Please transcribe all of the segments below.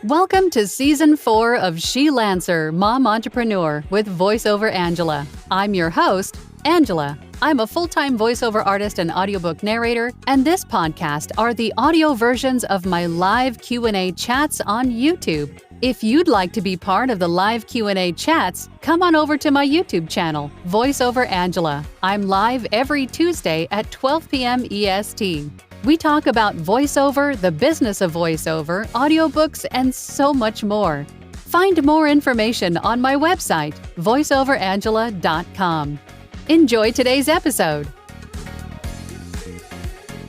Welcome to Season 4 of She Lancer, Mom Entrepreneur with VoiceOver Angela. I'm your host, Angela. I'm a full-time voiceover artist and audiobook narrator, and this podcast are the audio versions of my live Q&A chats on YouTube. If you'd like to be part of the live Q&A chats, come on over to my YouTube channel, VoiceOver Angela. I'm live every Tuesday at 12 p.m. EST. We talk about voiceover, the business of voiceover, audiobooks, and so much more. Find more information on my website, voiceoverangela.com. Enjoy today's episode.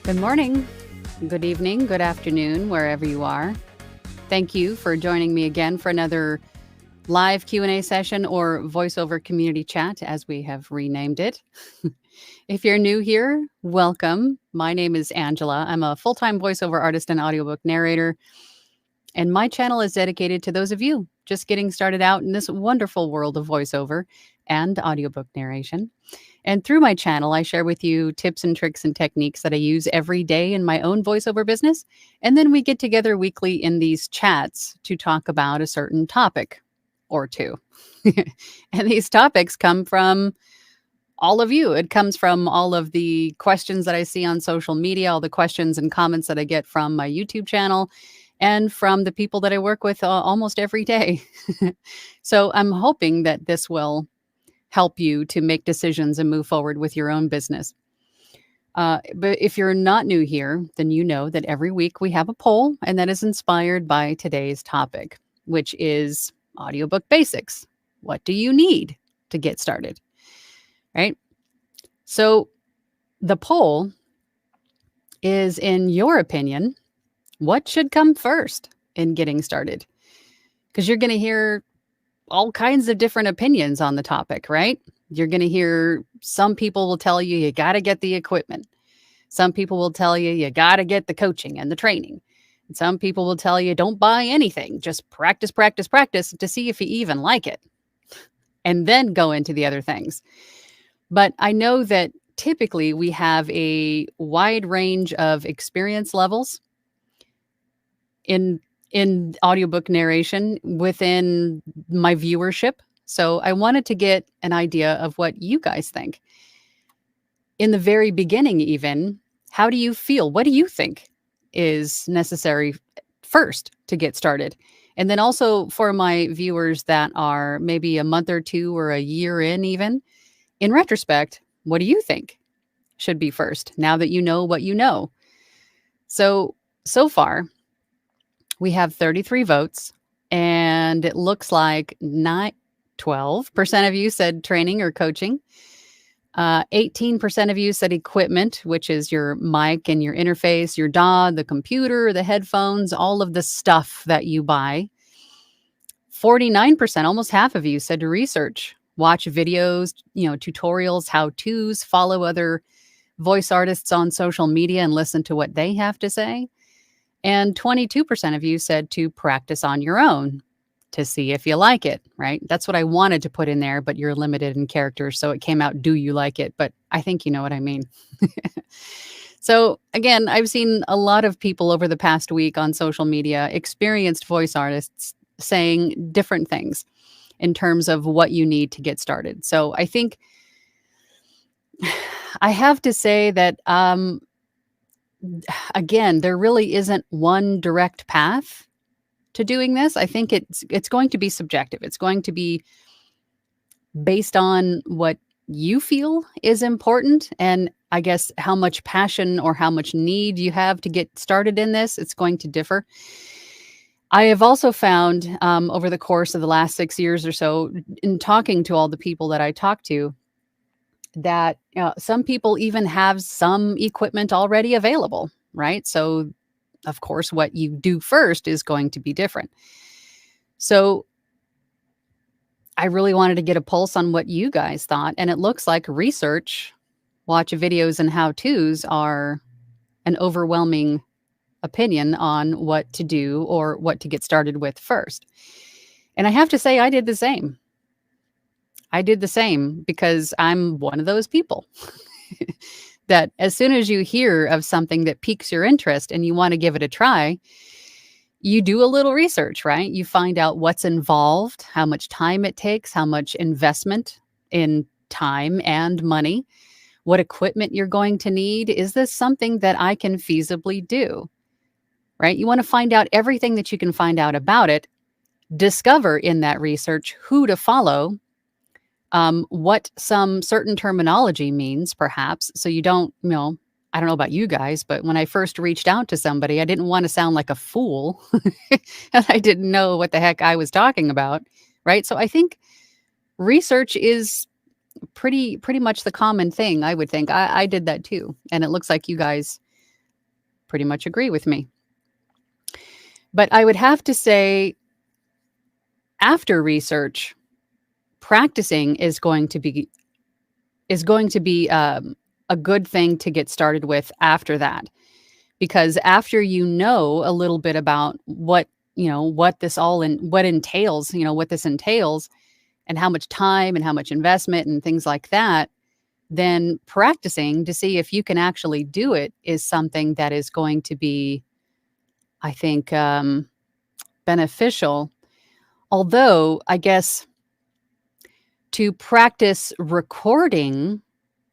Good morning, good evening, good afternoon, wherever you are. Thank you for joining me again for another live Q&A session or voiceover community chat, as we have renamed it. If you're new here, welcome. My name is Angela. I'm a full-time voiceover artist and audiobook narrator, and my channel is dedicated to those of you just getting started out in this wonderful world of voiceover and audiobook narration. And through my channel, I share with you tips and tricks and techniques that I use every day in my own voiceover business. And then we get together weekly in these chats to talk about a certain topic or two. And these topics come from all of you. It comes from all of the questions that I see on social media, all the questions and comments that I get from my YouTube channel, and from the people that I work with almost every day. So I'm hoping that this will help you to make decisions and move forward with your own business. But if you're not new here, then you know that every week we have a poll, and that is inspired by today's topic, which is Audiobook Basics. What do you need to get started? Right? So the poll is, in your opinion, what should come first in getting started? Because you're going to hear all kinds of different opinions on the topic, right? You're going to hear some people will tell you got to get the equipment. Some people will tell you got to get the coaching and the training. And some people will tell you don't buy anything. Just practice, practice, practice to see if you even like it. And then go into the other things. But I know that typically we have a wide range of experience levels in audiobook narration within my viewership. So I wanted to get an idea of what you guys think. In the very beginning even, how do you feel? What do you think is necessary first to get started? And then also for my viewers that are maybe a month or two or a year in retrospect, what do you think should be first now that you know what you know? So far, we have 33 votes, and it looks like 12% of you said training or coaching. 18% of you said equipment, which is your mic and your interface, your DAW, the computer, the headphones, all of the stuff that you buy. 49%, almost half of you, said to research. Watch videos, tutorials, how-tos, follow other voice artists on social media and listen to what they have to say. And 22% of you said to practice on your own to see if you like it, right? That's what I wanted to put in there, but you're limited in characters, so it came out, do you like it? But I think you know what I mean. So again, I've seen a lot of people over the past week on social media, experienced voice artists, saying different things in terms of what you need to get started. So I think I have to say that, again, there really isn't one direct path to doing this. I think it's going to be subjective. It's going to be based on what you feel is important, and I guess how much passion or how much need you have to get started in this. It's going to differ. I have also found over the course of the last 6 years or so, in talking to all the people that I talk to, that some people even have some equipment already available, right? So, of course, what you do first is going to be different. So I really wanted to get a pulse on what you guys thought, and it looks like research, watch videos, and how-tos are an overwhelming opinion on what to do or what to get started with first. And I have to say, I did the same. Because I'm one of those people that as soon as you hear of something that piques your interest and you want to give it a try, you do a little research, right? You find out what's involved, how much time it takes, how much investment in time and money, what equipment you're going to need. Is this something that I can feasibly do? Right? You want to find out everything that you can find out about it, discover in that research who to follow, what some certain terminology means, perhaps, so you don't, I don't know about you guys, but when I first reached out to somebody, I didn't want to sound like a fool and I didn't know what the heck I was talking about, right? So I think research is pretty much the common thing, I would think. I did that too, and it looks like you guys pretty much agree with me. But I would have to say, after research, practicing is going to be a good thing to get started with after that, because after you know a little bit about what this all what entails, what this entails, and how much time and how much investment and things like that, then practicing to see if you can actually do it is something that is going to be, I think, beneficial. Although, I guess, to practice recording,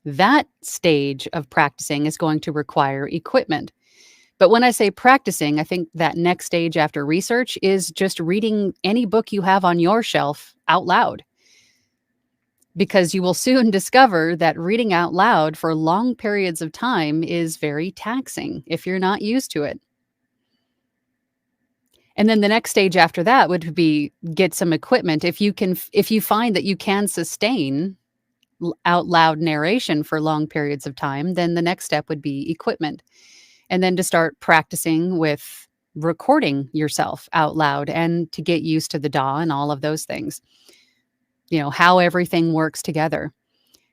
that stage of practicing is going to require equipment. But when I say practicing, I think that next stage after research is just reading any book you have on your shelf out loud. Because you will soon discover that reading out loud for long periods of time is very taxing if you're not used to it. And then the next stage after that would be get some equipment. If you find that you can sustain out loud narration for long periods of time, then the next step would be equipment. And then to start practicing with recording yourself out loud and to get used to the DAW and all of those things, how everything works together.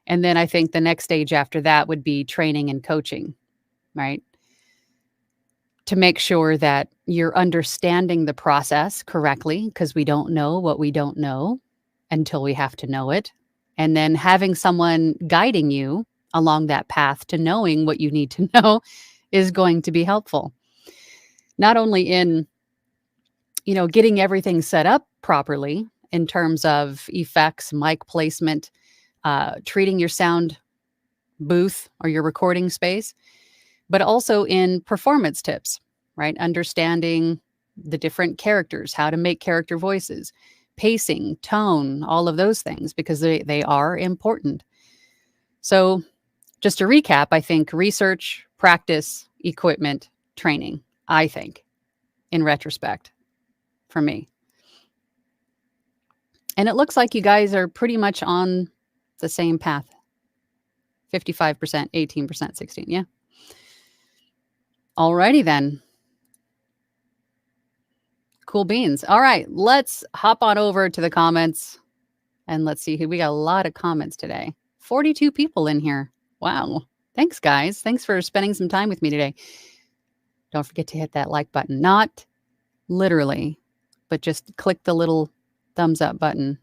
And then I think the next stage after that would be training and coaching, right? To make sure that you're understanding the process correctly, because we don't know what we don't know until we have to know it. And then having someone guiding you along that path to knowing what you need to know is going to be helpful. Not only in, getting everything set up properly in terms of effects, mic placement, treating your sound booth or your recording space, but also in performance tips, right? Understanding the different characters, how to make character voices, pacing, tone, all of those things, because they are important. So just to recap, I think research, practice, equipment, training, I think, in retrospect, for me. And it looks like you guys are pretty much on the same path. 55%, 18%, 16%. Yeah. Alrighty then. Cool beans. All right, let's hop on over to the comments and let's see who we got. A lot of comments today. 42 people in here. Wow. Thanks, guys. Thanks for spending some time with me today. Don't forget to hit that like button. Not literally, but just click the little thumbs up button.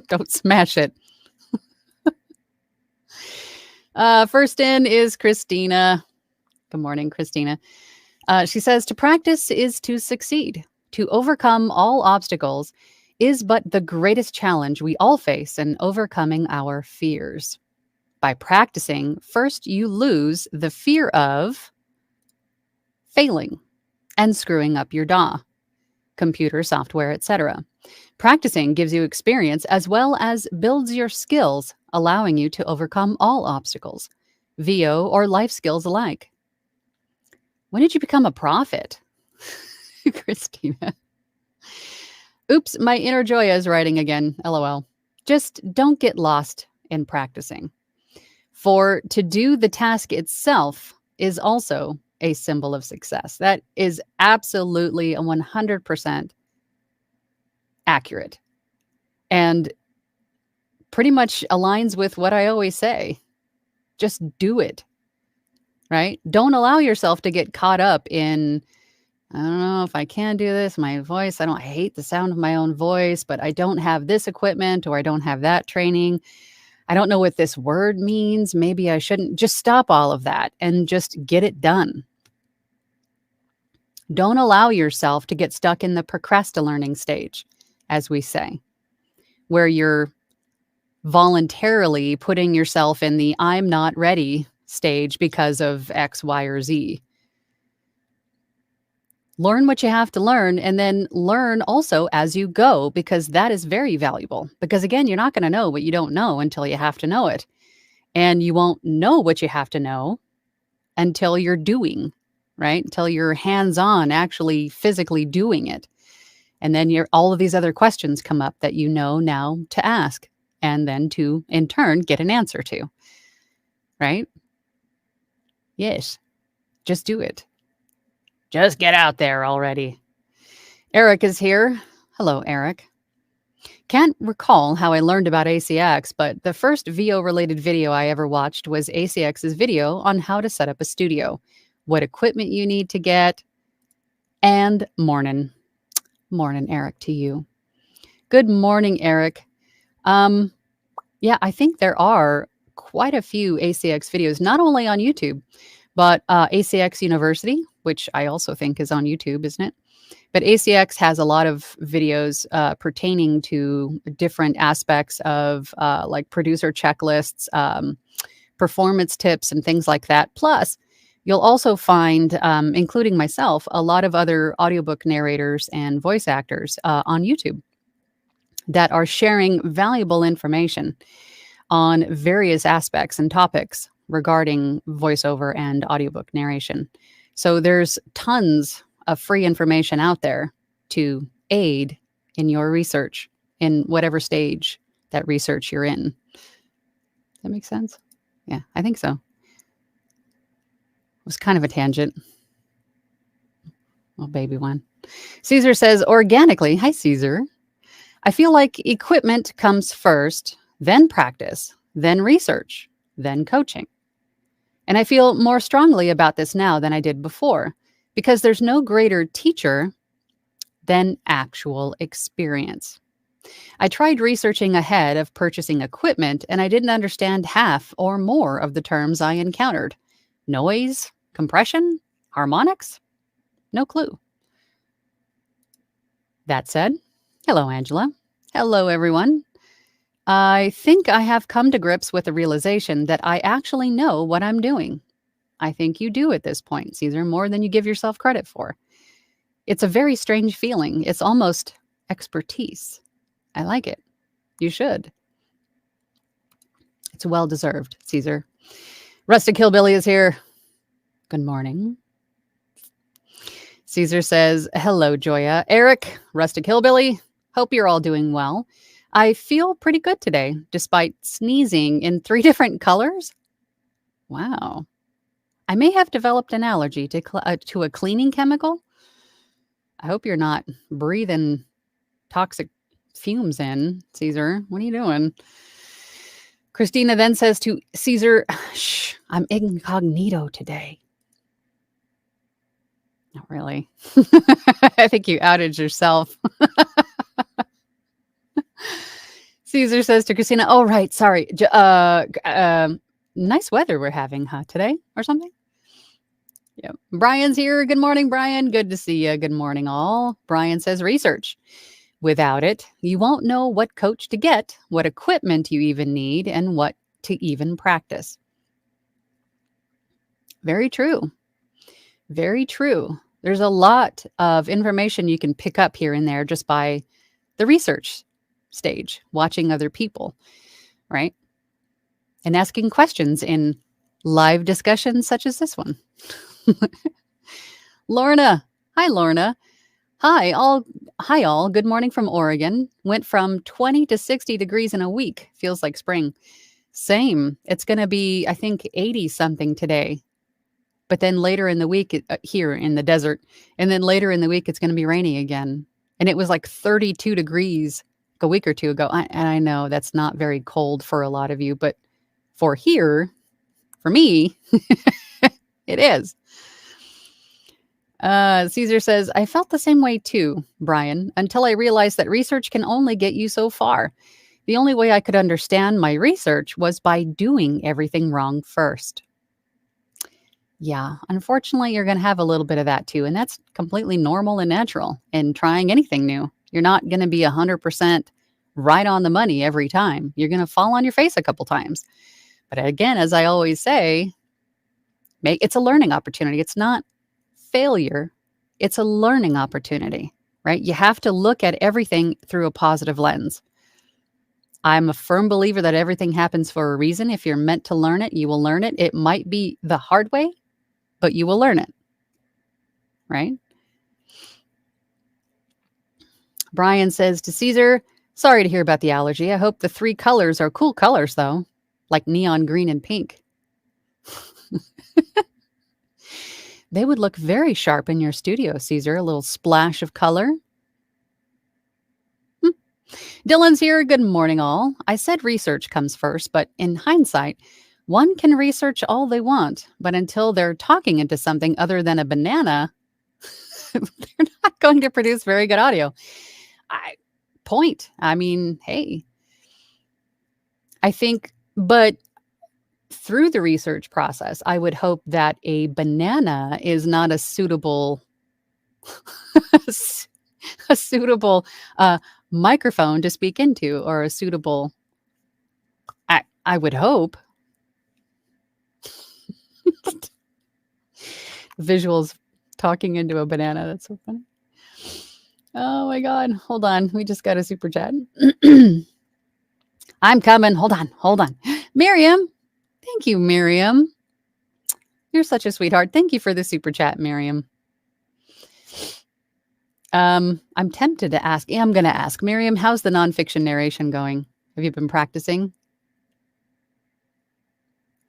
Don't smash it. First in is Christina. Good morning, Christina. She says, to practice is to succeed. To overcome all obstacles is but the greatest challenge we all face in overcoming our fears. By practicing, first you lose the fear of failing and screwing up your DAW, computer, software, etc. Practicing gives you experience as well as builds your skills, allowing you to overcome all obstacles, VO or life skills alike. When did you become a prophet? Christina. Oops, my inner Joya is writing again. LOL. Just don't get lost in practicing. For to do the task itself is also a symbol of success. That is absolutely 100% accurate and pretty much aligns with what I always say. Just do it, right? Don't allow yourself to get caught up in, I don't know if I can do this, my voice, I hate the sound of my own voice, but I don't have this equipment or I don't have that training. I don't know what this word means. Maybe I shouldn't. Just stop all of that and just get it done. Don't allow yourself to get stuck in the procrastinating stage, as we say, where you're voluntarily putting yourself in the I'm not ready stage because of X, Y, or Z. Learn what you have to learn, and then learn also as you go, because that is very valuable. Because again, you're not going to know what you don't know until you have to know it. And you won't know what you have to know until you're doing, right? Until you're hands-on, actually physically doing it. And then all of these other questions come up that you know now to ask, and then to, in turn, get an answer to, right? Yes, just do it. Just get out there already. Eric is here. Hello, Eric. Can't recall how I learned about ACX, but the first VO-related video I ever watched was ACX's video on how to set up a studio, what equipment you need to get, and morning. Morning, Eric, to you. Good morning, Eric. Yeah, I think there are quite a few ACX videos, not only on YouTube, but ACX University, which I also think is on YouTube, isn't it? But ACX has a lot of videos pertaining to different aspects of like producer checklists, performance tips, and things like that. Plus, you'll also find, including myself, a lot of other audiobook narrators and voice actors on YouTube that are sharing valuable information on various aspects and topics regarding voiceover and audiobook narration. So there's tons of free information out there to aid in your research in whatever stage that research you're in. That makes sense? Yeah, I think so. It was kind of a tangent. Oh, baby one. Caesar says, organically, hi, Caesar. I feel like equipment comes first, then practice, then research, then coaching. And I feel more strongly about this now than I did before, because there's no greater teacher than actual experience. I tried researching ahead of purchasing equipment, and I didn't understand half or more of the terms I encountered. Noise, compression, harmonics? No clue. That said, hello, Angela. Hello, everyone. I think I have come to grips with the realization that I actually know what I'm doing. I think you do at this point, Caesar, more than you give yourself credit for. It's a very strange feeling. It's almost expertise. I like it. You should. It's well-deserved, Caesar. Rustic Hillbilly is here. Good morning. Caesar says, hello, Joya. Eric, Rustic Hillbilly, hope you're all doing well. I feel pretty good today, despite sneezing in 3 different colors. Wow. I may have developed an allergy to a cleaning chemical. I hope you're not breathing toxic fumes in, Caesar. What are you doing? Christina then says to Caesar, shh, I'm incognito today. Not really. I think you outed yourself. Caesar says to Christina, oh, right, sorry. Nice weather we're having, huh, today or something? Yeah. Brian's here. Good morning, Brian. Good to see you. Good morning, all. Brian says research. Without it, you won't know what coach to get, what equipment you even need, and what to even practice. Very true. Very true. There's a lot of information you can pick up here and there just by the research stage, watching other people, right? And asking questions in live discussions such as this one. Lorna. Hi, Lorna. Hi, all. Good morning from Oregon. Went from 20 to 60 degrees in a week. Feels like spring. Same. It's going to be, I think, 80 something today. But then later in the week, here in the desert, and then later in the week, it's going to be raining again. And it was like 32 degrees a week or two ago. And I know that's not very cold for a lot of you, but for here, for me, it is. Caesar says, I felt the same way too, Brian, until I realized that research can only get you so far. The only way I could understand my research was by doing everything wrong first. Yeah, unfortunately, you're going to have a little bit of that too. And that's completely normal and natural in trying anything new. You're not going to be 100% right on the money every time. You're going to fall on your face a couple times. But again, as I always say, it's a learning opportunity. It's not failure, it's a learning opportunity, right? You have to look at everything through a positive lens. I'm a firm believer that everything happens for a reason. If you're meant to learn it, you will learn it. It might be the hard way, but you will learn it, right? Brian says to Caesar, sorry to hear about the allergy. I hope the 3 colors are cool colors, though, like neon green and pink. They would look very sharp in your studio, Caesar. A little splash of color. Dylan's here. Good morning, all. I said research comes first, but in hindsight, one can research all they want, but until they're talking into something other than a banana, they're not going to produce very good audio. I mean, hey, I think, but through the research process, I would hope that a banana is not a suitable a suitable microphone to speak into, or a suitable, I would hope. Visuals talking into a banana. That's so funny. Oh my God. Hold on. We just got a super chat. I'm coming. Hold on. Miriam. Thank you, Miriam. You're such a sweetheart. Thank you for the super chat, Miriam. I'm tempted to ask. Yeah, I'm going to ask. Miriam, how's the nonfiction narration going? Have you been practicing?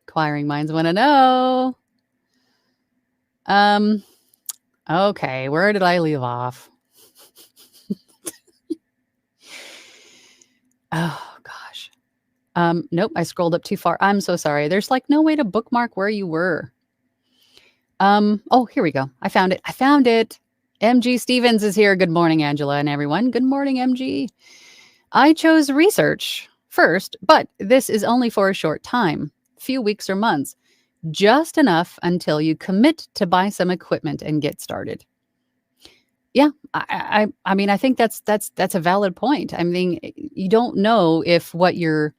Inquiring minds want to know. Okay, where did I leave off? Oh, gosh. Nope, I scrolled up too far. I'm so sorry. There's like no way to bookmark where you were. Oh, here we go. I found it. MG Stevens is here. Good morning, Angela and everyone. Good morning, MG. I chose research first, but this is only for a short time, few weeks or months, just enough until you commit to buy some equipment and get started. Yeah, I mean, I think that's a valid point. I mean, you don't know if what you're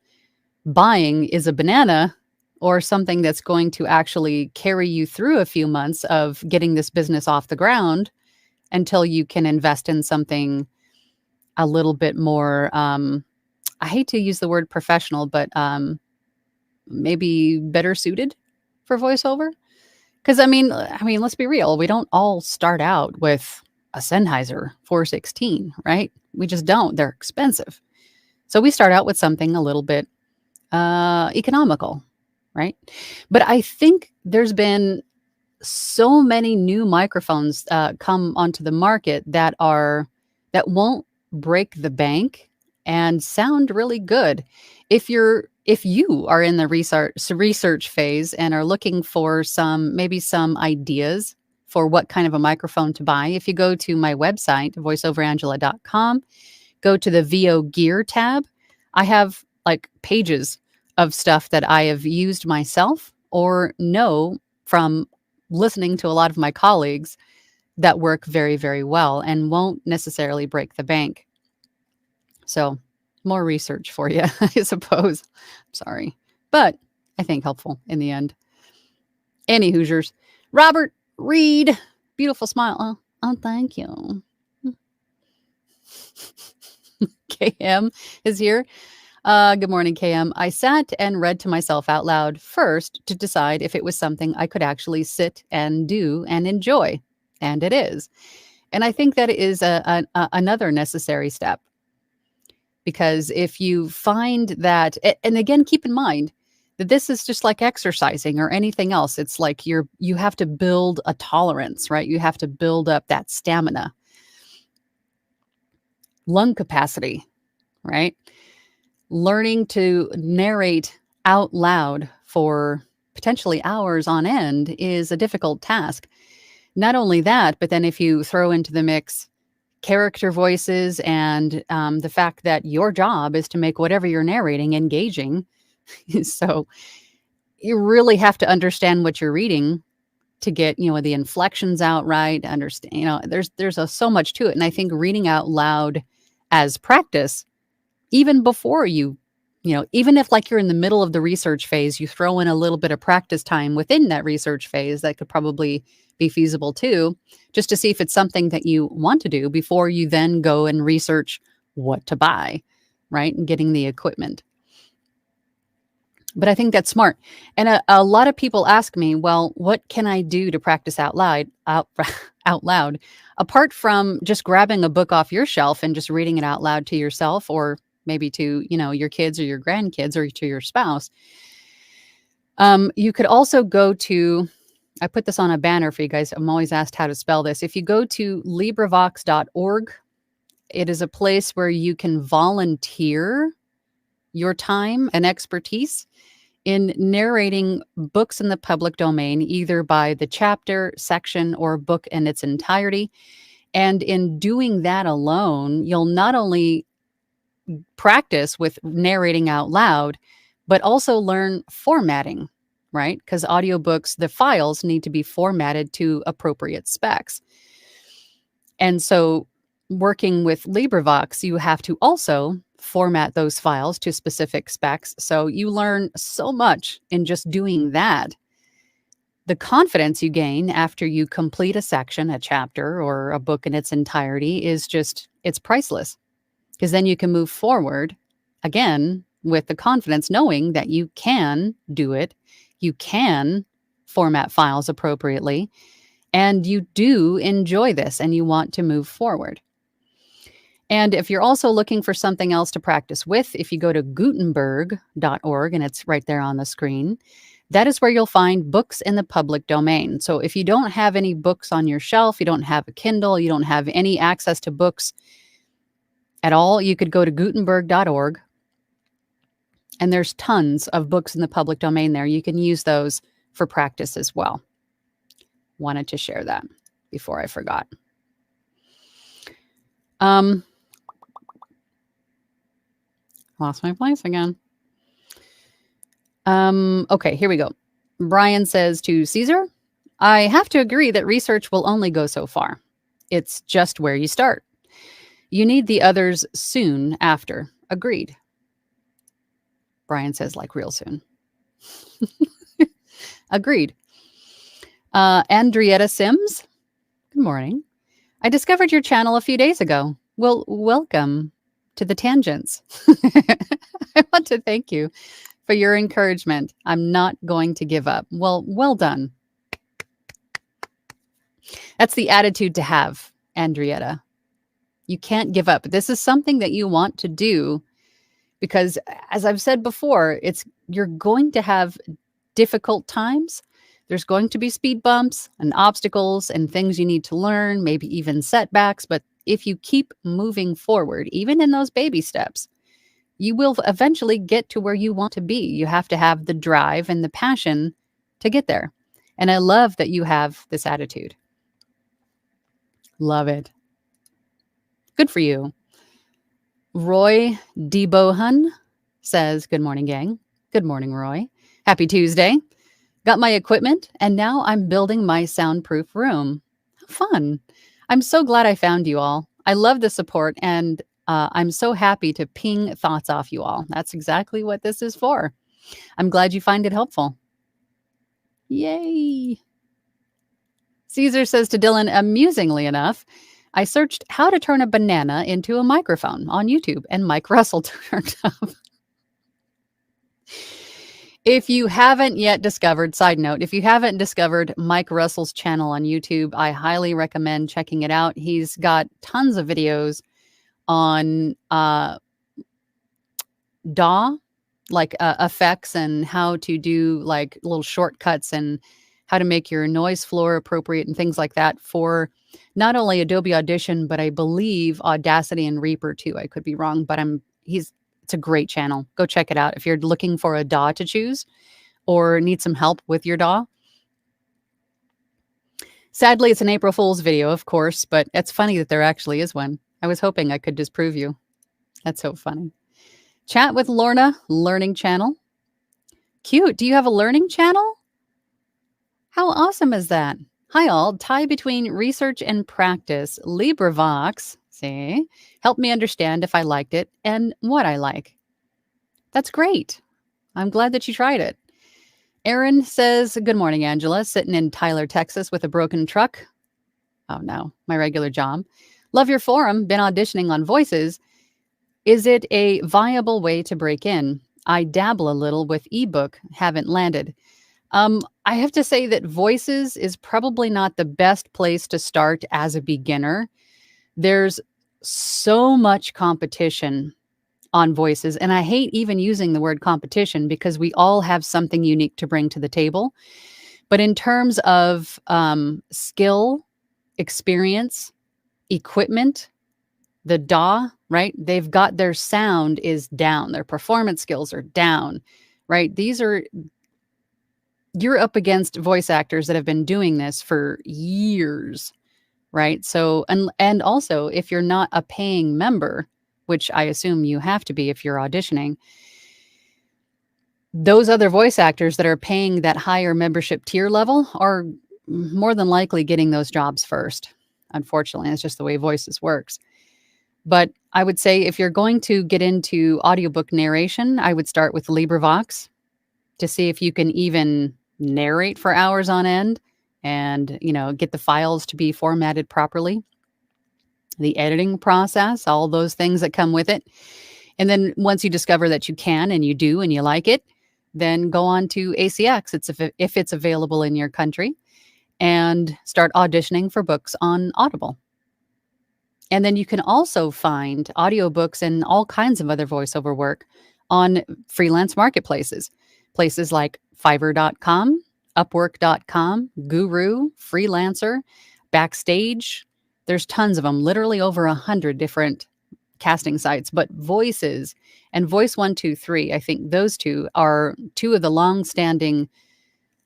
buying is a banana or something that's going to actually carry you through a few months of getting this business off the ground until you can invest in something a little bit more, I hate to use the word professional, but maybe better suited for voiceover. Because I mean, let's be real. We don't all start out with a Sennheiser 416, right? We just don't. They're expensive. So we start out with something a little bit economical, right? But I think there's been so many new microphones come onto the market that won't break the bank and sound really good. If you are in the research phase and are looking for some ideas for what kind of a microphone to buy, if you go to my website, voiceoverangela.com, go to the VO Gear tab, I have like pages of stuff that I have used myself or know from listening to a lot of my colleagues that work very, very well and won't necessarily break the bank. So more research for you, I suppose. Sorry, but I think helpful in the end. Any Hoosiers. Robert Reed, beautiful smile. Oh, thank you. KM is here. Good morning, KM. I sat and read to myself out loud first to decide if it was something I could actually sit and do and enjoy. And it is. And I think that is another necessary step. Because if you find that, and again, keep in mind that this is just like exercising or anything else. It's like you have to build a tolerance, right? You have to build up that stamina. Lung capacity, right? Learning to narrate out loud for potentially hours on end is a difficult task. Not only that, but then if you throw into the mix character voices and the fact that your job is to make whatever you're narrating engaging, so you really have to understand what you're reading to get, the inflections out right, understand, there's so much to it. And I think reading out loud as practice, even before even if like you're in the middle of the research phase, you throw in a little bit of practice time within that research phase, that could probably be feasible too, just to see if it's something that you want to do before you then go and research what to buy, right? And getting the equipment. But I think that's smart. And a lot of people ask me, well, what can I do to practice out loud, out loud, apart from just grabbing a book off your shelf and just reading it out loud to yourself, or maybe to, your kids or your grandkids or to your spouse. You could also go to, I put this on a banner for you guys. I'm always asked how to spell this. If you go to LibriVox.org, it is a place where you can volunteer your time and expertise in narrating books in the public domain, either by the chapter, section, or book in its entirety. And in doing that alone, you'll not only practice with narrating out loud, but also learn formatting, right? Because audiobooks, the files need to be formatted to appropriate specs. And so working with LibriVox, you have to also format those files to specific specs. So you learn so much in just doing that. The confidence you gain after you complete a section, a chapter, or a book in its entirety is just, it's priceless. Because then you can move forward again with the confidence, knowing that you can do it, you can format files appropriately, and you do enjoy this and you want to move forward. And if you're also looking for something else to practice with, if you go to Gutenberg.org, and it's right there on the screen, that is where you'll find books in the public domain. So if you don't have any books on your shelf, you don't have a Kindle, you don't have any access to books at all, you could go to Gutenberg.org, and there's tons of books in the public domain there. You can use those for practice as well. Wanted to share that before I forgot. Lost my place again. Okay, here we go. Brian says to Caesar, I have to agree that research will only go so far. It's just where you start. You need the others soon after. Agreed. Brian says, like real soon. Agreed. Andrietta Sims, good morning. I discovered your channel a few days ago. Well, welcome to the Tangents. I want to thank you for your encouragement. I'm not going to give up. Well done. That's the attitude to have, Andrietta. You can't give up. This is something that you want to do because, as I've said before, you're going to have difficult times. There's going to be speed bumps and obstacles and things you need to learn, maybe even setbacks. But if you keep moving forward, even in those baby steps, you will eventually get to where you want to be. You have to have the drive and the passion to get there. And I love that you have this attitude. Love it. Good for you. Roy DeBohan says, good morning, gang. Good morning, Roy. Happy Tuesday. Got my equipment, and now I'm building my soundproof room. Fun. I'm so glad I found you all. I love the support, and I'm so happy to ping thoughts off you all. That's exactly what this is for. I'm glad you find it helpful. Yay. Caesar says to Dylan, amusingly enough, I searched how to turn a banana into a microphone on YouTube, and Mike Russell turned up. If you haven't yet discovered, side note, if you haven't discovered Mike Russell's channel on YouTube, I highly recommend checking it out. He's got tons of videos on DAW, like effects and how to do like little shortcuts and how to make your noise floor appropriate and things like that for not only Adobe Audition, but I believe Audacity and Reaper too. I could be wrong, but it's a great channel. Go check it out if you're looking for a DAW to choose or need some help with your DAW. Sadly, it's an April Fool's video, of course, but it's funny that there actually is one. I was hoping I could disprove you. That's so funny. Chat with Lorna, learning channel. Cute. Do you have a learning channel? How awesome is that? Hi, all. Tie between research and practice. LibriVox, see, help me understand if I liked it and what I like. That's great. I'm glad that you tried it. Aaron says, good morning, Angela. Sitting in Tyler, Texas with a broken truck. Oh, no, my regular job. Love your forum. Been auditioning on voices. Is it a viable way to break in? I dabble a little with ebook, haven't landed. I have to say that voices is probably not the best place to start as a beginner. There's so much competition on voices, and I hate even using the word competition because we all have something unique to bring to the table. But in terms of skill, experience, equipment, the DAW, right? They've got their sound is down, their performance skills are down, right? You're up against voice actors that have been doing this for years, right? So, and also if you're not a paying member, which I assume you have to be if you're auditioning, those other voice actors that are paying that higher membership tier level are more than likely getting those jobs first. Unfortunately, it's just the way voices works. But I would say if you're going to get into audiobook narration, I would start with LibriVox to see if you can even narrate for hours on end and, get the files to be formatted properly, the editing process, all those things that come with it. And then once you discover that you can and you do and you like it, then go on to ACX if it's available in your country and start auditioning for books on Audible. And then you can also find audiobooks and all kinds of other voiceover work on freelance marketplaces. Places like Fiverr.com, Upwork.com, Guru, Freelancer, Backstage. There's tons of them, literally over 100 different casting sites. But Voices and Voice 123, I think those two are two of the long-standing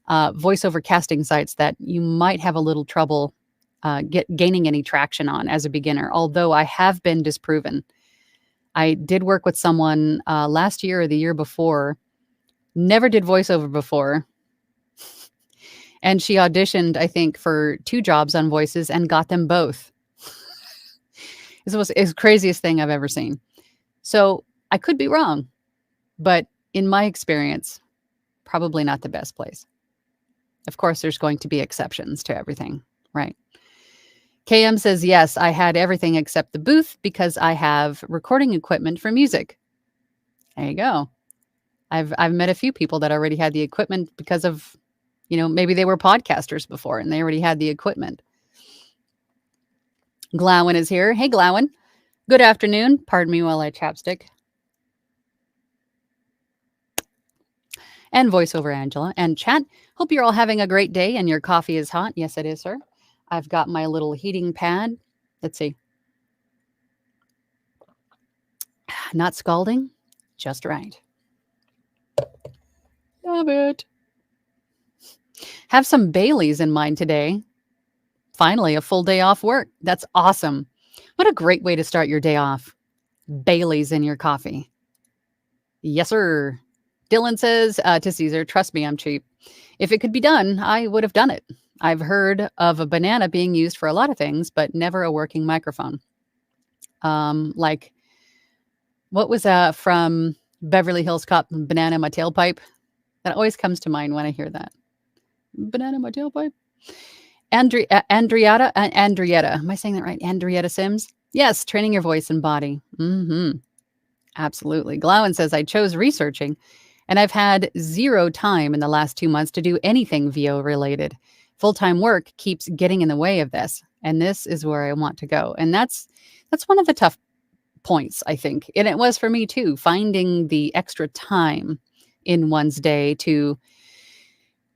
voiceover casting sites that you might have a little trouble gaining any traction on as a beginner, although I have been disproven. I did work with someone last year or the year before, never did voiceover before, and she auditioned, I think, for 2 jobs on Voices and got them both. It was the craziest thing I've ever seen. So I could be wrong, but in my experience, probably not the best place. Of course, there's going to be exceptions to everything, right? KM says, yes, I had everything except the booth because I have recording equipment for music. There you go. I've met a few people that already had the equipment because of, maybe they were podcasters before and they already had the equipment. Glowin is here. Hey, Glowin. Good afternoon. Pardon me while I chapstick. And voiceover Angela and chat. Hope you're all having a great day and your coffee is hot. Yes, it is, sir. I've got my little heating pad. Let's see. Not scalding, just right. Love it. Have some Baileys in mind today. Finally, a full day off work. That's awesome. What a great way to start your day off. Baileys in your coffee. Yes, sir. Dylan says to Caesar, trust me, I'm cheap. If it could be done, I would have done it. I've heard of a banana being used for a lot of things, but never a working microphone. Like, what was from Beverly Hills Cop, Banana in My Tailpipe? That always comes to mind when I hear that. Banana in My Tailpipe. Andrietta. Am I saying that right? Andrietta Sims? Yes, training your voice and body. Absolutely. Glowin says, I chose researching, and I've had 0 time in the last 2 months to do anything VO related. Full-time work keeps getting in the way of this, and this is where I want to go. And that's one of the tough points, I think. And it was for me too, finding the extra time in one's day to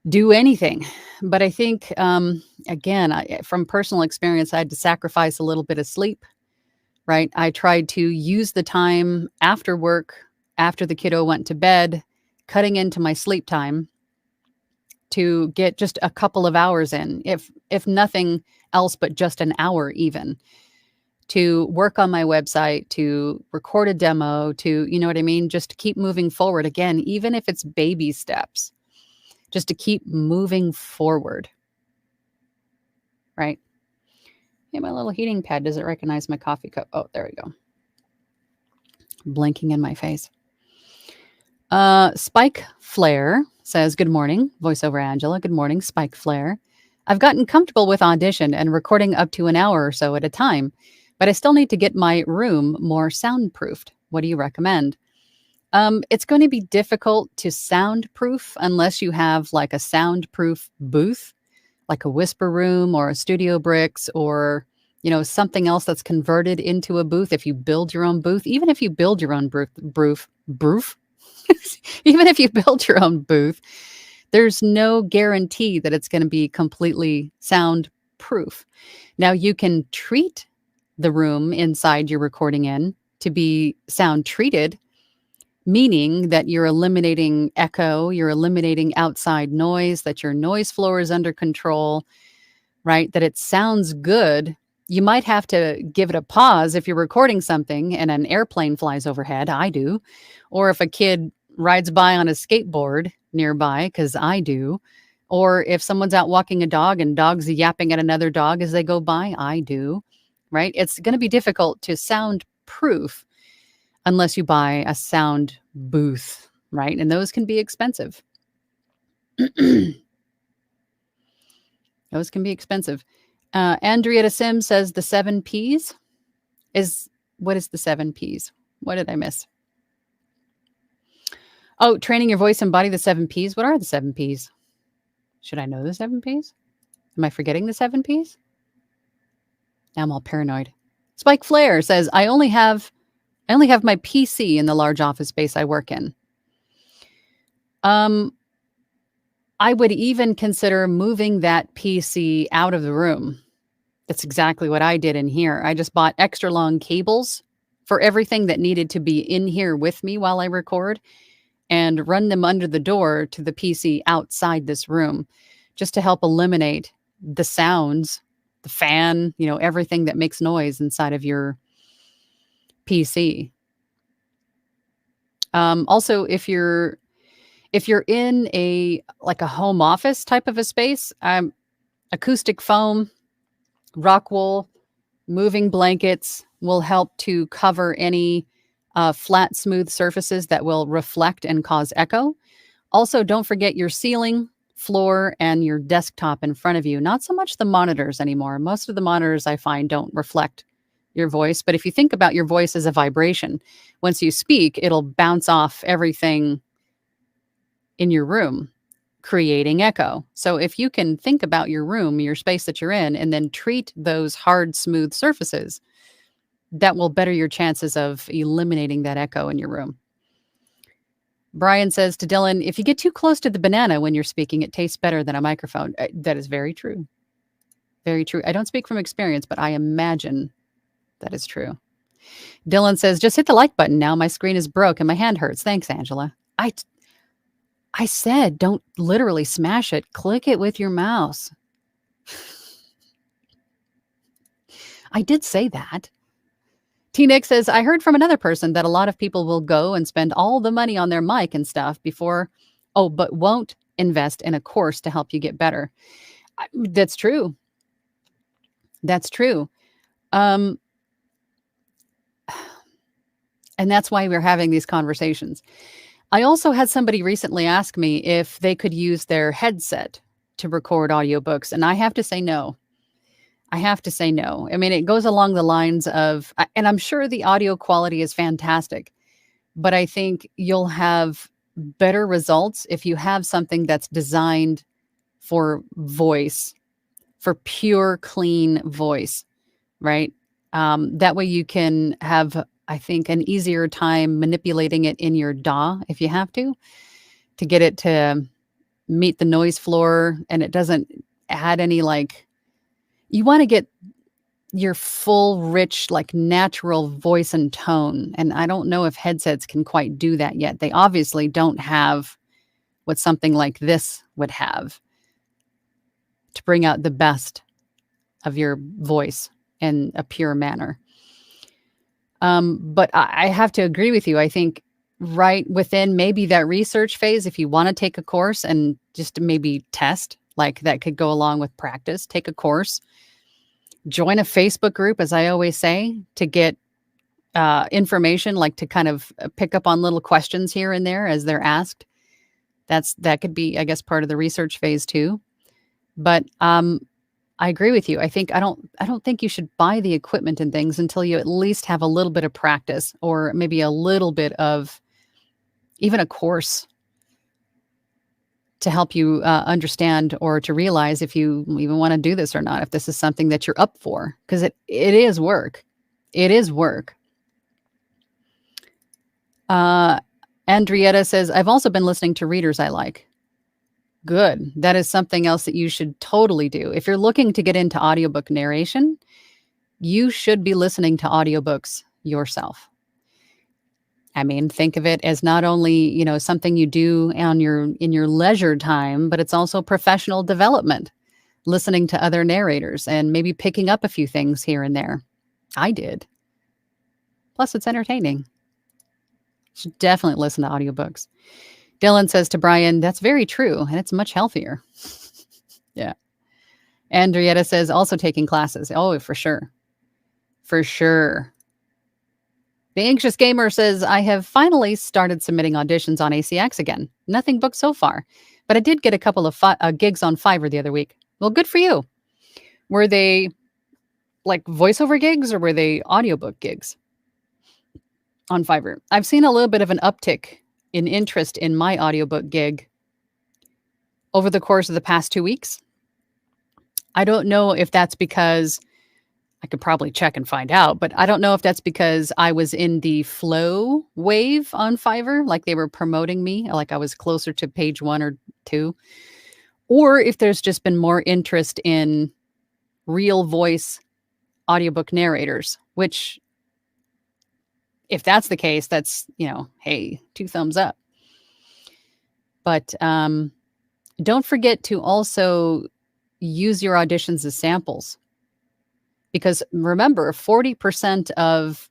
do anything. But I think, again, from personal experience, I had to sacrifice a little bit of sleep, right? I tried to use the time after work, after the kiddo went to bed, cutting into my sleep time to get just a couple of hours in, if nothing else, but just an hour even, to work on my website, to record a demo, to, you know what I mean? Just to keep moving forward again, even if it's baby steps. just to keep moving forward, right? Hey, my little heating pad, does it recognize my coffee cup? Oh, there we go. Blinking in my face. Spike Flare says, good morning, voiceover Angela. Good morning, Spike Flare. I've gotten comfortable with Audition and recording up to an hour or so at a time, but I still need to get my room more soundproofed. What do you recommend? It's going to be difficult to soundproof unless you have like a soundproof booth, like a whisper room or a studio bricks or, something else that's converted into a booth. If you build your own booth, even if you build your own booth, even if you build your own booth, there's no guarantee that it's going to be completely soundproof. Now, you can treat the room inside you're recording in to be sound treated, meaning that you're eliminating echo, you're eliminating outside noise, that your noise floor is under control, right? That it sounds good. You might have to give it a pause if you're recording something and an airplane flies overhead. I do. Or if a kid rides by on a skateboard nearby, because I do. Or if someone's out walking a dog and dog's yapping at another dog as they go by, I do. Right? It's going to be difficult to soundproof unless you buy a sound booth, right? And those can be expensive. Those can be expensive. Andrietta Sim says the 7 Ps what is the 7 Ps? What did I miss? Oh, training your voice and body, the 7 Ps. What are the 7 Ps? Should I know the 7 Ps? Am I forgetting the 7 Ps? Now I'm all paranoid. Spike Flare says, I only have my PC in the large office space I work in. I would even consider moving that PC out of the room. That's exactly what I did in here. I just bought extra long cables for everything that needed to be in here with me while I record and run them under the door to the PC outside this room just to help eliminate the sounds, the fan, everything that makes noise inside of your PC. Also, if you're in a home office type of a space, acoustic foam, rock wool, moving blankets will help to cover any flat, smooth surfaces that will reflect and cause echo. Also, don't forget your ceiling, floor, and your desktop in front of you. Not so much the monitors anymore. Most of the monitors I find don't reflect your voice. But if you think about your voice as a vibration, once you speak, it'll bounce off everything in your room, creating echo. So if you can think about your room, your space that you're in, and then treat those hard, smooth surfaces, that will better your chances of eliminating that echo in your room. Brian says to Dylan, if you get too close to the banana when you're speaking, it tastes better than a microphone. That is very true. Very true. I don't speak from experience, but I imagine that is true. Dylan says, just hit the like button now. My screen is broke and my hand hurts. Thanks, Angela. I said, don't literally smash it. Click it with your mouse. I did say that. T-Nick says, I heard from another person that a lot of people will go and spend all the money on their mic and stuff but won't invest in a course to help you get better. That's true. That's true. And that's why we're having these conversations. I also had somebody recently ask me if they could use their headset to record audiobooks, and I have to say no. I mean, it goes along the lines of, and I'm sure the audio quality is fantastic, but I think you'll have better results if you have something that's designed for voice, for pure, clean voice, right? That way you can have, I think, an easier time manipulating it in your DAW if you have to get it to meet the noise floor, and it doesn't add any you want to get your full, rich, natural voice and tone. And I don't know if headsets can quite do that yet. They obviously don't have what something like this would have to bring out the best of your voice in a pure manner. But I have to agree with you. I think right within maybe that research phase, if you want to take a course and just maybe test, like that could go along with practice, take a course, join a Facebook group, as I always say, to get information, like to kind of pick up on little questions here and there as they're asked. That could be, I guess, part of the research phase too. But I agree with you. I don't think you should buy the equipment and things until you at least have a little bit of practice, or maybe a little bit of even a course to help you understand, or to realize if you even want to do this or not, if this is something that you're up for, because it is work. It is work. Andrietta says, I've also been listening to readers I like. Good. That is something else that you should totally do. If you're looking to get into audiobook narration, you should be listening to audiobooks yourself. I mean, think of it as not only, something you do in your leisure time, but it's also professional development, listening to other narrators and maybe picking up a few things here and there. I did. Plus, it's entertaining. You should definitely listen to audiobooks. Dylan says to Brian, that's very true, and it's much healthier. Yeah. Andrietta says, also taking classes. Oh, for sure. For sure. The Anxious Gamer says, I have finally started submitting auditions on ACX again. Nothing booked so far, but I did get a couple of gigs on Fiverr the other week. Well, good for you. Were they like voiceover gigs, or were they audiobook gigs on Fiverr? I've seen a little bit of an uptick in interest in my audiobook gig over the course of the past 2 weeks. I don't know if that's because, I could probably check and find out, but I don't know if that's because I was in the flow wave on Fiverr, like they were promoting me, like I was closer to page 1 or 2, or if there's just been more interest in real voice audiobook narrators, which, if that's the case, that's, hey, 2 thumbs up. But don't forget to also use your auditions as samples. Because remember, 40% of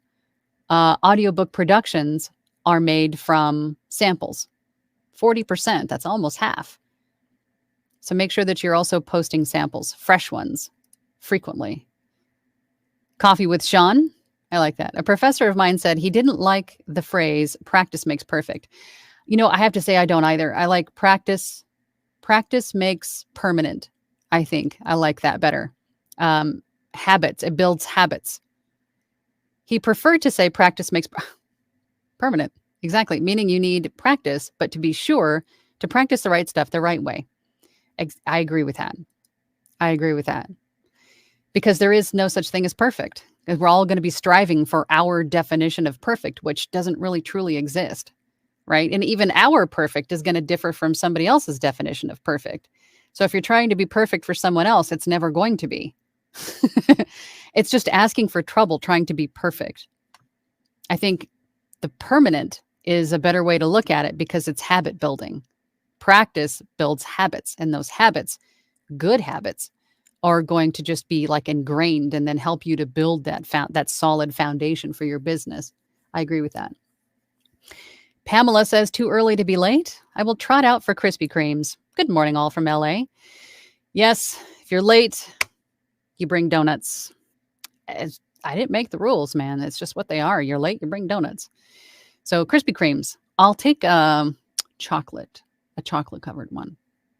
audiobook productions are made from samples. 40%, that's almost half. So make sure that you're also posting samples, fresh ones, frequently. Coffee with Sean. I like that. A professor of mine said he didn't like the phrase, practice makes perfect. I have to say I don't either. I like practice. Practice makes permanent, I think. I like that better. Habits. It builds habits. He preferred to say practice makes permanent. Exactly. Meaning you need practice, but to be sure to practice the right stuff the right way. I agree with that. I agree with that. Because there is no such thing as perfect. We're all going to be striving for our definition of perfect, which doesn't really truly exist, right? And even our perfect is going to differ from somebody else's definition of perfect. So if you're trying to be perfect for someone else, it's never going to be. It's just asking for trouble trying to be perfect. I think the permanent is a better way to look at it, because it's habit building. Practice builds habits, and those habits, good habits, are going to just be like ingrained and then help you to build that solid foundation for your business. I agree with that. Pamela says, too early to be late? I will trot out for Krispy Kremes. Good morning, all from LA. Yes, if you're late, you bring donuts. I didn't make the rules, man. It's just what they are. You're late, you bring donuts. So Krispy Kremes. I'll take a chocolate covered one.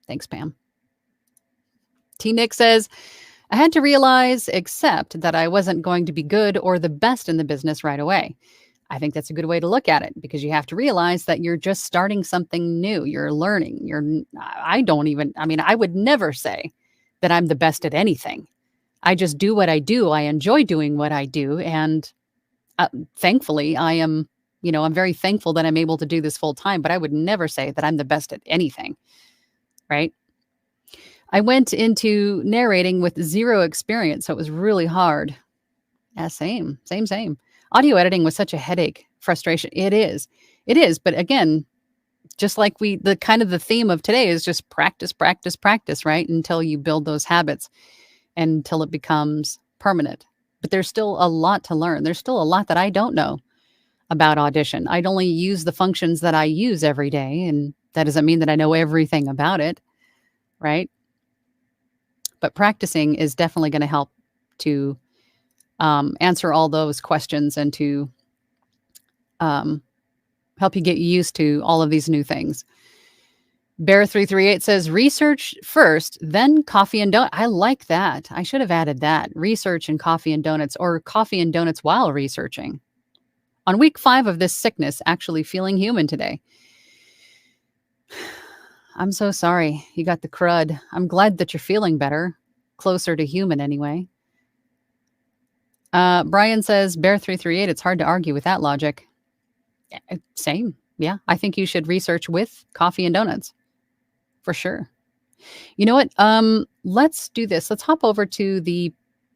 Thanks, Pam. T. Nick says, I had to accept that I wasn't going to be good or the best in the business right away. I think that's a good way to look at it, because you have to realize that you're just starting something new. You're learning. I would never say that I'm the best at anything. I just do what I do. I enjoy doing what I do. And thankfully, I'm very thankful that I'm able to do this full time, but I would never say that I'm the best at anything, right? I went into narrating with zero experience, so it was really hard. Yeah, same. Audio editing was such a headache, frustration. It is. But again, just like the theme of today is just practice, right? Until you build those habits and until it becomes permanent. But there's still a lot to learn. There's still a lot that I don't know. about Audition. I'd only use the functions that I use every day, and that doesn't mean that I know everything about it, right? But practicing is definitely going to help to answer all those questions and to um, help you get used to all of these new things. Bear338 says research first, then coffee and donuts. I like that. I should have added that. Research and coffee and donuts, or coffee and donuts while researching. On week 5 of this sickness, actually feeling human today. I'm so sorry you got the crud. I'm glad that you're feeling better. Closer to human anyway. Brian says, Bear338, it's hard to argue with that logic. Same. Yeah, I think you should research with coffee and donuts. For sure. You know what? Let's do this. Let's hop over to the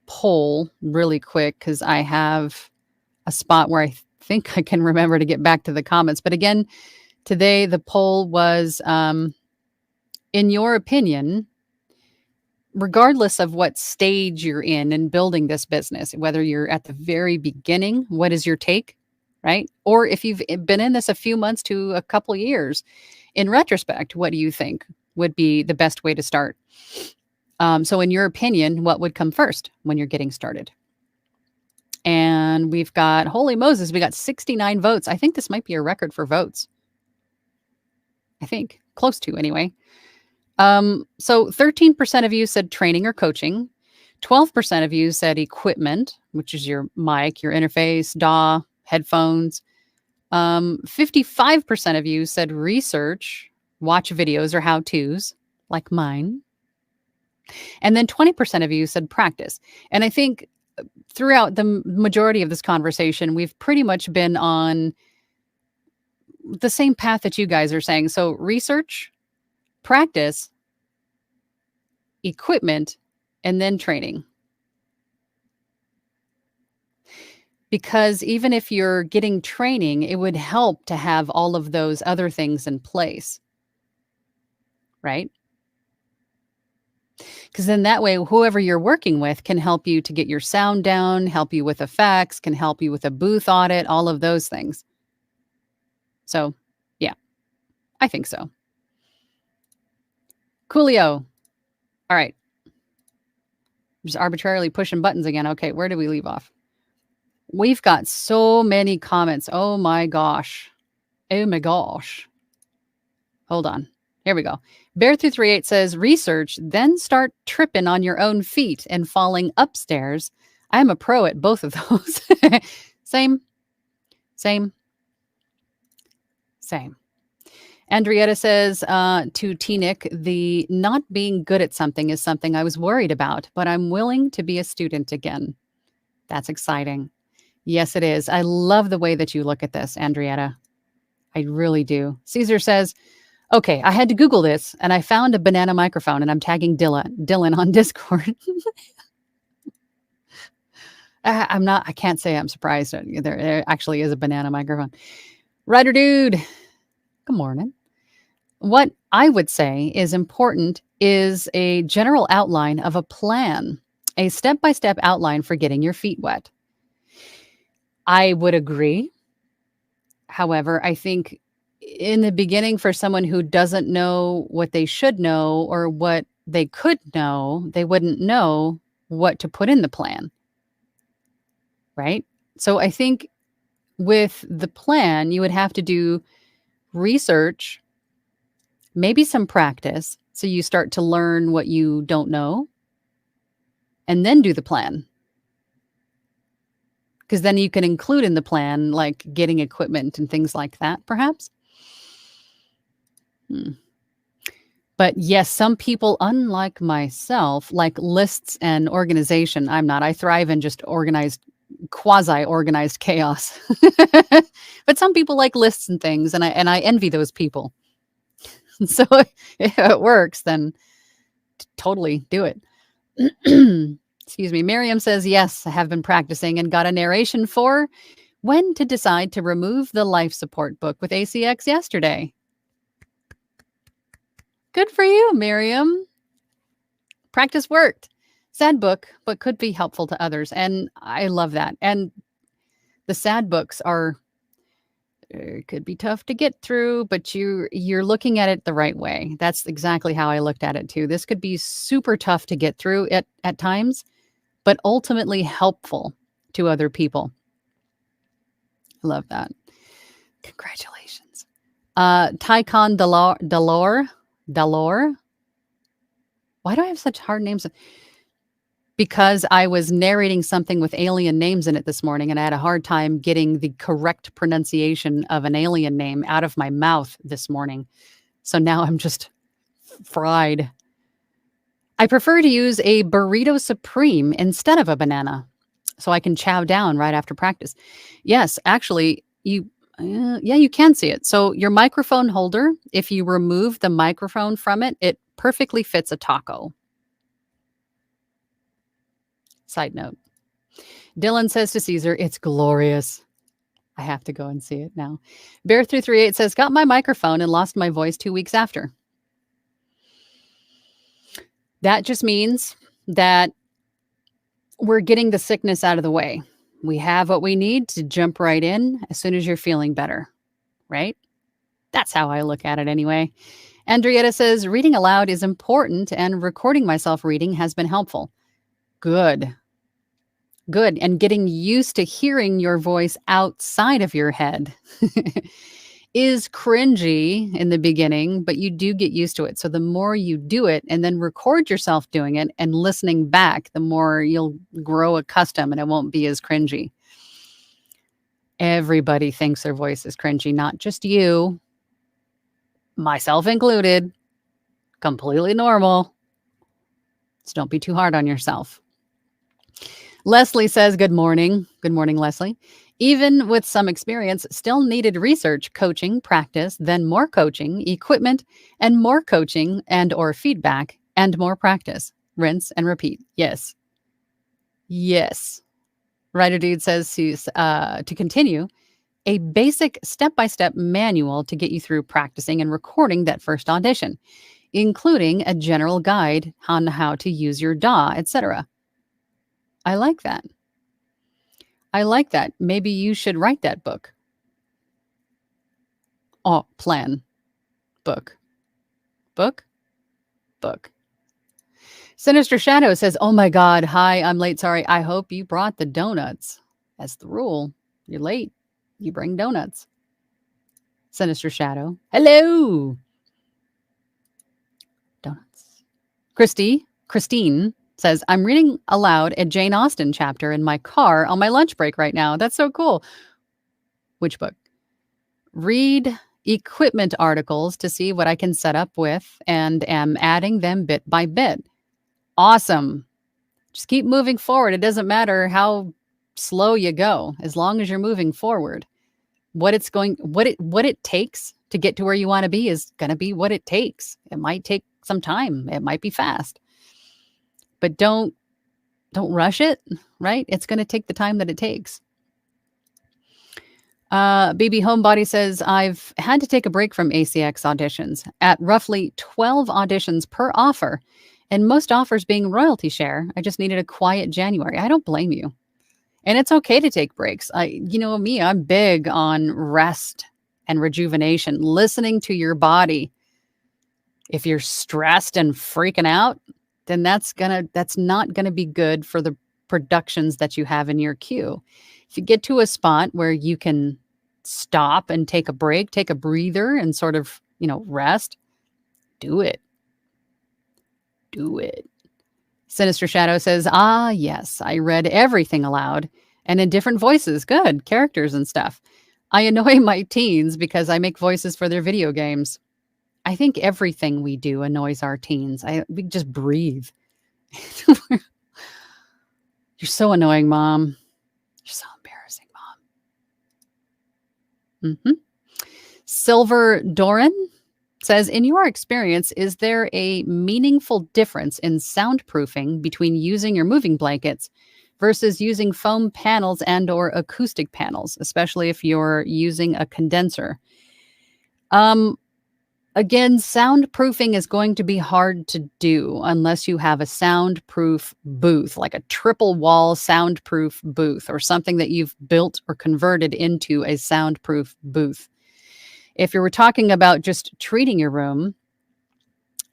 poll really quick because I have a spot where I think I can remember to get back to the comments. But again, today the poll was, in your opinion, regardless of what stage you're in building this business, whether you're at the very beginning, what is your take, right? Or if you've been in this a few months to a couple years, in retrospect, what do you think would be the best way to start? So in your opinion, what would come first when you're getting started? And we've got, holy Moses, we got 69 votes. I think this might be a record for votes. I think, close to anyway. So 13% of you said training or coaching. 12% of you said equipment, which is your mic, your interface, DAW, headphones. 55% of you said research, watch videos or how-tos, like mine. And then 20% of you said practice. And I think throughout the majority of this conversation, we've pretty much been on the same path that you guys are saying. So research, practice, equipment, and then training. Because even if you're getting training, it would help to have all of those other things in place, right? Because then that way, whoever you're working with can help you to get your sound down, help you with effects, can help you with a booth audit, all of those things. So, yeah, I think so. Coolio. All right. Just arbitrarily pushing buttons again. Okay, where did we leave off? We've got so many comments. Oh my gosh. Oh my gosh. Hold on. Here we go. Bear238 says, research, then start tripping on your own feet and falling upstairs. I'm a pro at both of those. Same. Andrietta says, to T-Nick, the not being good at something is something I was worried about, but I'm willing to be a student again. That's exciting. Yes, it is. I love the way that you look at this, Andrietta. I really do. Caesar says, okay, I had to Google this and I found a banana microphone and I'm tagging Dylan on Discord. I can't say I'm surprised. There actually is a banana microphone. Ryder Dude, good morning. What I would say is important is a general outline of a plan, a step-by-step outline for getting your feet wet. I would agree. However, I think in the beginning, for someone who doesn't know what they should know or what they could know, they wouldn't know what to put in the plan, right? So I think with the plan, you would have to do research, maybe some practice, so you start to learn what you don't know, and then do the plan. Because then you can include in the plan, like getting equipment and things like that, perhaps. But yes, some people, unlike myself, like lists and organization. I'm not. I thrive in just quasi-organized chaos. But some people like lists and things, and I envy those people. So if it works, then totally do it. Excuse me. Miriam says, yes, I have been practicing and got a narration for when to decide to remove the life support book with ACX yesterday. Good for you, Miriam. Practice worked. Sad book, but could be helpful to others. And I love that. And the sad books are It could be tough to get through, but you're looking at it the right way. That's exactly how I looked at it too. This could be super tough to get through at times, but ultimately helpful to other people. I love that. Congratulations. Tycon Dalor. Why do I have such hard names? Because I was narrating something with alien names in it this morning, and I had a hard time getting the correct pronunciation of an alien name out of my mouth this morning. So now I'm just fried. I prefer to use a burrito supreme instead of a banana, so I can chow down right after practice. Yes, actually, you can see it. So your microphone holder, if you remove the microphone from it, it perfectly fits a taco. Side note. Dylan says to Caesar, it's glorious. I have to go and see it now. Bear338 says, got my microphone and lost my voice 2 weeks after. That just means that we're getting the sickness out of the way. We have what we need to jump right in as soon as you're feeling better, right? That's how I look at it anyway. Andrietta says, reading aloud is important and recording myself reading has been helpful. Good. And getting used to hearing your voice outside of your head is cringy in the beginning, but you do get used to it. So the more you do it and then record yourself doing it and listening back, the more you'll grow accustomed and it won't be as cringy. Everybody thinks their voice is cringy, not just you, myself included. Completely normal. So don't be too hard on yourself. Leslie says, good morning. Good morning, Leslie. Even with some experience, still needed research, coaching, practice, then more coaching, equipment, and more coaching and or feedback, and more practice. Rinse and repeat. Yes. Writer Dude says to continue, a basic step-by-step manual to get you through practicing and recording that first audition, including a general guide on how to use your DAW, etc. I like that. Maybe you should write that book. Plan. Book. Sinister Shadow says, oh my God, hi, I'm late. Sorry. I hope you brought the donuts. That's the rule. You're late. You bring donuts. Sinister Shadow. Hello. Donuts. Christine says, I'm reading aloud a Jane Austen chapter in my car on my lunch break right now. That's so cool. Which book? Read equipment articles to see what I can set up with and am adding them bit by bit. Awesome. Just keep moving forward. It doesn't matter how slow you go, as long as you're moving forward. What it takes to get to where you want to be is going to be what it takes. It might take some time. It might be fast. But don't rush it, right? It's going to take the time that it takes. BB Homebody says, I've had to take a break from ACX auditions at roughly 12 auditions per offer, and most offers being royalty share. I just needed a quiet January. I don't blame you. And it's okay to take breaks. I'm big on rest and rejuvenation, listening to your body. If you're stressed and freaking out, then that's not gonna be good for the productions that you have in your queue. If you get to a spot where you can stop and take a break, take a breather and sort of, rest, do it. Sinister Shadow says, yes, I read everything aloud and in different voices. Good characters and stuff. I annoy my teens because I make voices for their video games. I think everything we do annoys our teens. We just breathe. You're so annoying, Mom. You're so embarrassing, Mom. Silver Doran says, in your experience, is there a meaningful difference in soundproofing between using your moving blankets versus using foam panels and or acoustic panels, especially if you're using a condenser? Again, soundproofing is going to be hard to do unless you have a soundproof booth, like a triple wall soundproof booth or something that you've built or converted into a soundproof booth. If you were talking about just treating your room,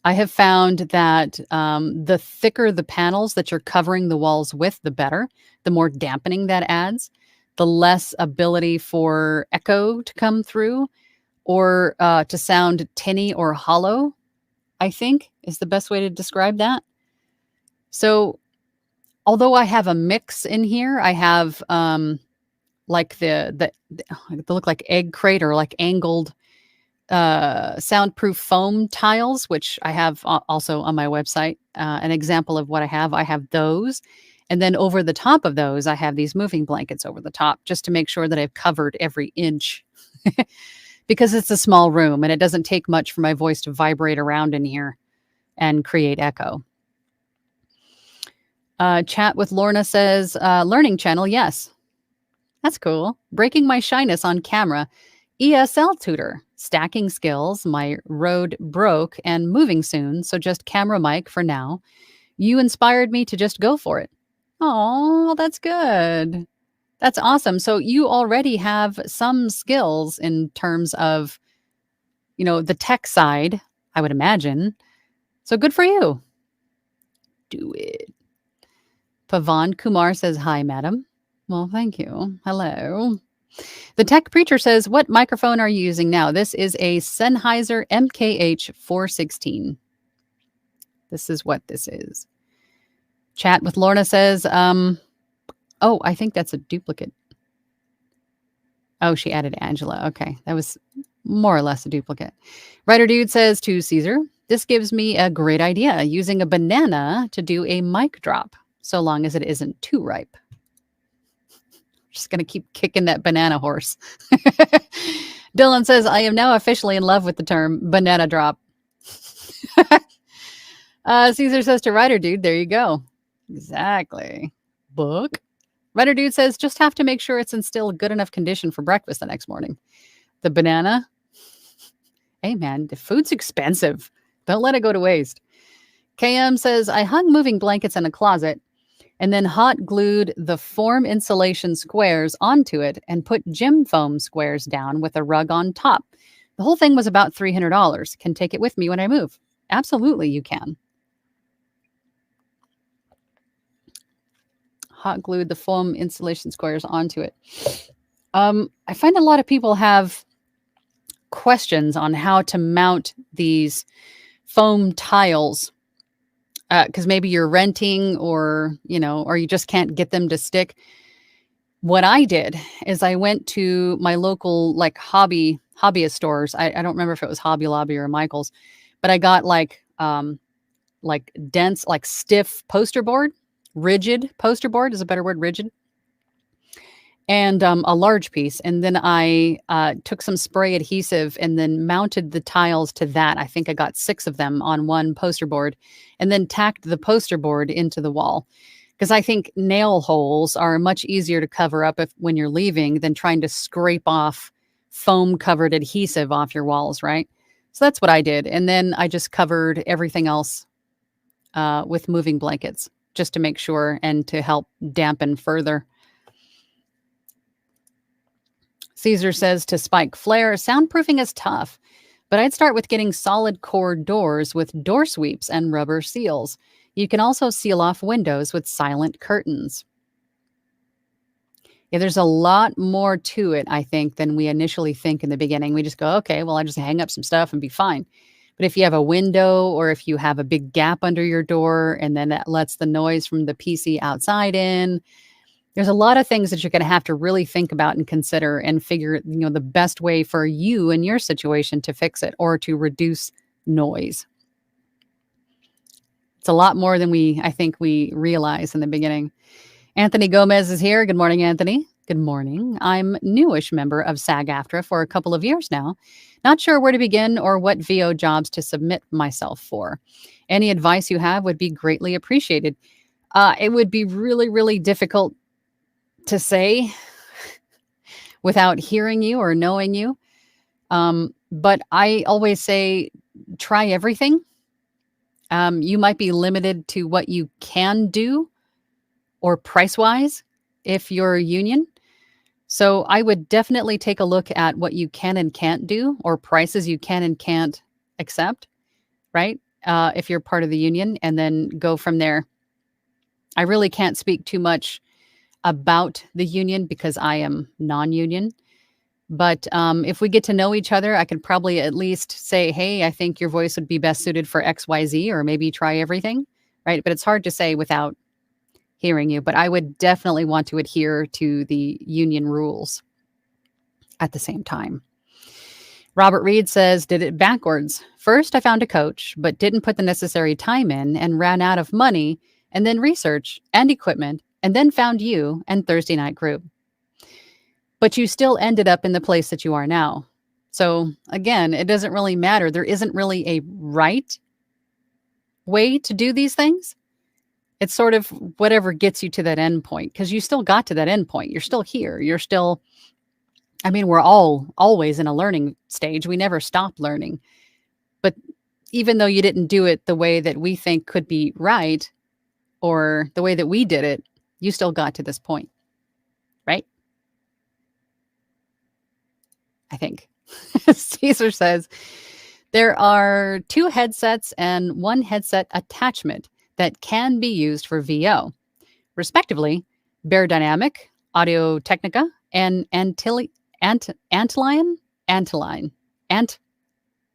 I have found that the thicker the panels that you're covering the walls with, the better. The more dampening that adds, the less ability for echo to come through or to sound tinny or hollow, I think is the best way to describe that. So, although I have a mix in here, I have like they look like egg crate or like angled soundproof foam tiles, which I have also on my website. An example of what I have. I have those. And then over the top of those, I have these moving blankets over the top just to make sure that I've covered every inch because it's a small room and it doesn't take much for my voice to vibrate around in here and create echo. Chat with Lorna says, learning channel, yes. That's cool. Breaking my shyness on camera. ESL tutor. Stacking skills. My Rode broke and moving soon, so just camera mic for now. You inspired me to just go for it. Oh, that's good. That's awesome. So you already have some skills in terms of, the tech side, I would imagine. So good for you. Do it. Pavan Kumar says, hi, madam. Well, thank you. Hello. The tech preacher says, what microphone are you using now? This is a Sennheiser MKH 416. This is what this is. Chat with Lorna says, I think that's a duplicate. Oh, she added Angela. Okay. That was more or less a duplicate. Writer Dude says to Caesar, this gives me a great idea, using a banana to do a mic drop, so long as it isn't too ripe. Just going to keep kicking that banana horse. Dylan says, I am now officially in love with the term banana drop. Caesar says to Writer Dude, there you go. Exactly. Book. Writer Dude says, just have to make sure it's in still good enough condition for breakfast the next morning. The banana. Hey, man, the food's expensive. Don't let it go to waste. KM says, I hung moving blankets in a closet and then hot glued the form insulation squares onto it and put gym foam squares down with a rug on top. The whole thing was about $300. Can take it with me when I move. Absolutely, you can. Hot glued the foam insulation squares onto it. I find a lot of people have questions on how to mount these foam tiles because maybe you're renting or you just can't get them to stick. What I did is I went to my local hobbyist stores. I don't remember if it was Hobby Lobby or Michael's, but I got like dense, like stiff poster board. Rigid poster board is a better word, rigid. And a large piece. And then I took some spray adhesive and then mounted the tiles to that. I think I got 6 of them on one poster board and then tacked the poster board into the wall. Because I think nail holes are much easier to cover up when you're leaving than trying to scrape off foam covered adhesive off your walls, right? So that's what I did. And then I just covered everything else with moving blankets just to make sure and to help dampen further. Caesar says to Spike Flare, soundproofing is tough, but I'd start with getting solid core doors with door sweeps and rubber seals. You can also seal off windows with silent curtains. Yeah, there's a lot more to it, I think, than we initially think in the beginning. We just go, okay, well, I just hang up some stuff and be fine. But if you have a window or if you have a big gap under your door and then that lets the noise from the PC outside in, there's a lot of things that you're going to have to really think about and consider and figure, the best way for you and your situation to fix it or to reduce noise. It's a lot more than I think we realize in the beginning. Anthony Gomez is here. Good morning, Anthony. Good morning. I'm newish member of SAG-AFTRA for a couple of years now. Not sure where to begin or what VO jobs to submit myself for. Any advice you have would be greatly appreciated. It would be really, really difficult to say without hearing you or knowing you. But I always say try everything. You might be limited to what you can do or price wise if you're a union. So I would definitely take a look at what you can and can't do or prices you can and can't accept, right? If you're part of the union, and then go from there. I really can't speak too much about the union because I am non union. But if we get to know each other, I could probably at least say, hey, I think your voice would be best suited for XYZ, or maybe try everything, right? But it's hard to say without hearing you. But I would definitely want to adhere to the union rules at the same time. Robert Reed says, did it backwards. First, I found a coach, but didn't put the necessary time in and ran out of money, and then research and equipment, and then found you and Thursday Night Group. But you still ended up in the place that you are now. So again, it doesn't really matter. There isn't really a right way to do these things. It's sort of whatever gets you to that end point, because you still got to that end point. You're still here. You're still, I mean, we're all always in a learning stage. We never stop learning. But even though you didn't do it the way that we think could be right, or the way that we did it, you still got to this point, right? I think. Caesar says, there are 2 headsets and 1 headset attachment that can be used for VO, respectively, Bear Dynamic, Audio Technica, and Antlion. I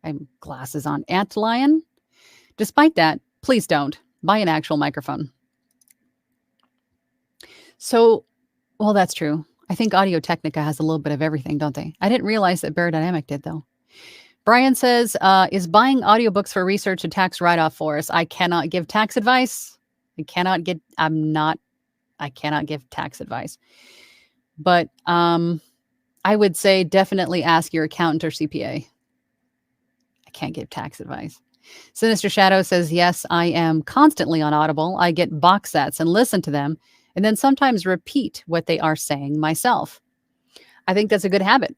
have glasses on. Antlion. Despite that, please don't buy an actual microphone. So, well, that's true. I think Audio Technica has a little bit of everything, don't they? I didn't realize that Bear Dynamic did, though. Brian says, is buying audiobooks for research a tax write-off for us? I cannot give tax advice. I cannot give tax advice. But I would say definitely ask your accountant or CPA. I can't give tax advice. Sinister Shadow says, yes, I am constantly on Audible. I get box sets and listen to them, and then sometimes repeat what they are saying myself. I think that's a good habit.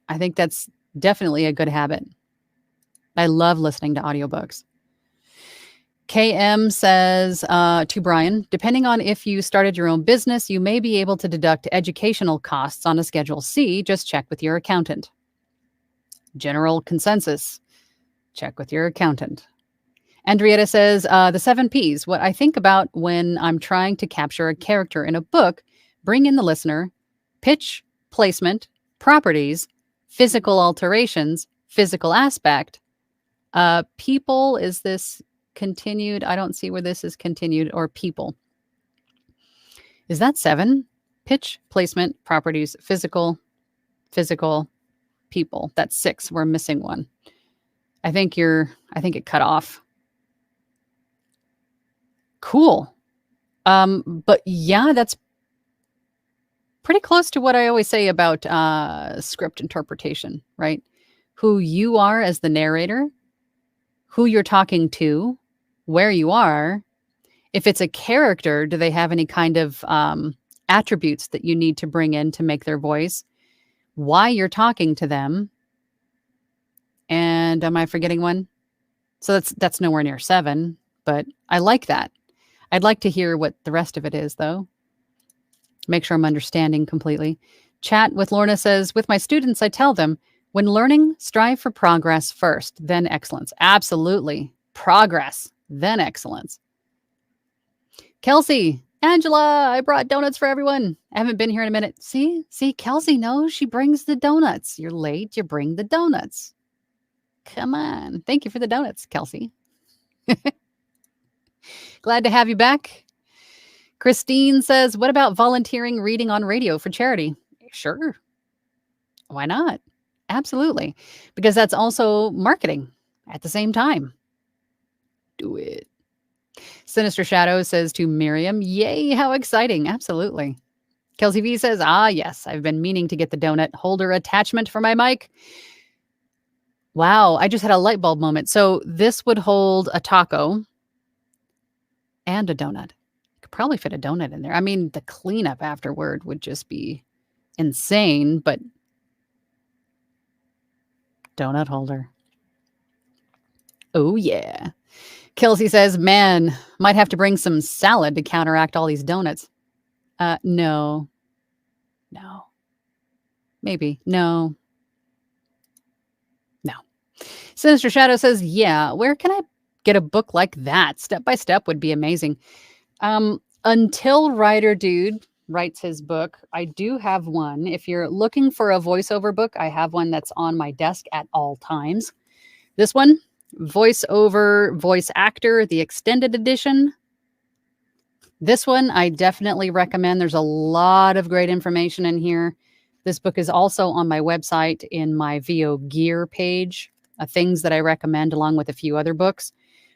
I think that's definitely a good habit. I love listening to audiobooks. KM says to Brian, depending on if you started your own business, you may be able to deduct educational costs on a Schedule C. Just check with your accountant. General consensus. Check with your accountant. Andrietta says, the 7 Ps, what I think about when I'm trying to capture a character in a book, bring in the listener, pitch, placement, properties, physical alterations, physical aspect. People, is this continued? I don't see where this is continued, or people. Is that 7? Pitch, placement, properties, physical, people. That's 6. We're missing 1. I think it cut off. Cool. But yeah, that's pretty close to what I always say about script interpretation, right? Who you are as the narrator, who you're talking to, where you are. If it's a character, do they have any kind of attributes that you need to bring in to make their voice? Why you're talking to them. And am I forgetting one? So that's nowhere near 7, but I like that. I'd like to hear what the rest of it is, though. Make sure I'm understanding completely. Chat with Lorna says, with my students, I tell them, when learning, strive for progress first, then excellence. Absolutely. Progress, then excellence. Kelsey, Angela, I brought donuts for everyone. I haven't been here in a minute. See, Kelsey knows she brings the donuts. You're late, you bring the donuts. Come on. Thank you for the donuts, Kelsey. Glad to have you back. Christine says, what about volunteering reading on radio for charity? Sure. Why not? Absolutely. Because that's also marketing at the same time. Do it. Sinister Shadow says to Miriam, yay, how exciting. Absolutely. Kelsey V says, yes, I've been meaning to get the donut holder attachment for my mic. Wow, I just had a light bulb moment. So this would hold a taco and a donut. Could probably fit a donut in there. I mean, the cleanup afterward would just be insane, but Donut holder. Oh, yeah. Kelsey says, man, might have to bring some salad to counteract all these donuts. No. Maybe. No. Sinister Shadow says, yeah, where can I get a book like that? Step by step would be amazing. Until Writer Dude writes his book, I do have one. If you're looking for a voiceover book, I have one that's on my desk at all times. This one, Voiceover Voice Actor, the extended edition. This one I definitely recommend. There's a lot of great information in here. This book is also on my website in my VO Gear page, things that I recommend along with a few other books.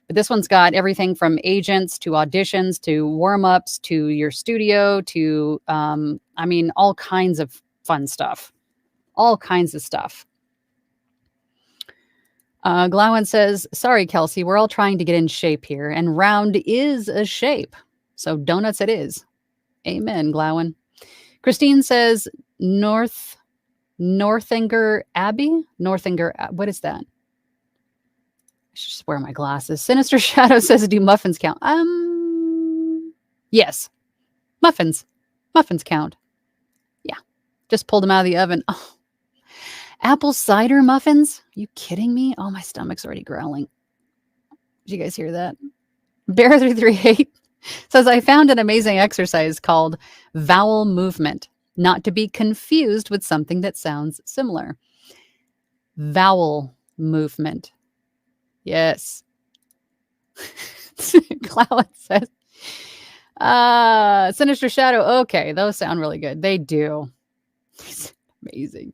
But this one's got everything from agents to auditions to warm-ups to your studio to, all kinds of fun stuff. All kinds of stuff. Glowen says, sorry, Kelsey, we're all trying to get in shape here, and round is a shape. So donuts it is. Amen, Glowen. Christine says, Northanger Abbey? What is that? I should just wear my glasses. Sinister Shadow says, do muffins count? Yes. Muffins count. Yeah. Just pulled them out of the oven. Oh. Apple cider muffins? Are you kidding me? Oh, my stomach's already growling. Did you guys hear that? Bear338 says, I found an amazing exercise called vowel movement, not to be confused with something that sounds similar. Vowel movement. Yes. Cloud says, Sinister Shadow. Okay, those sound really good. They do. Amazing.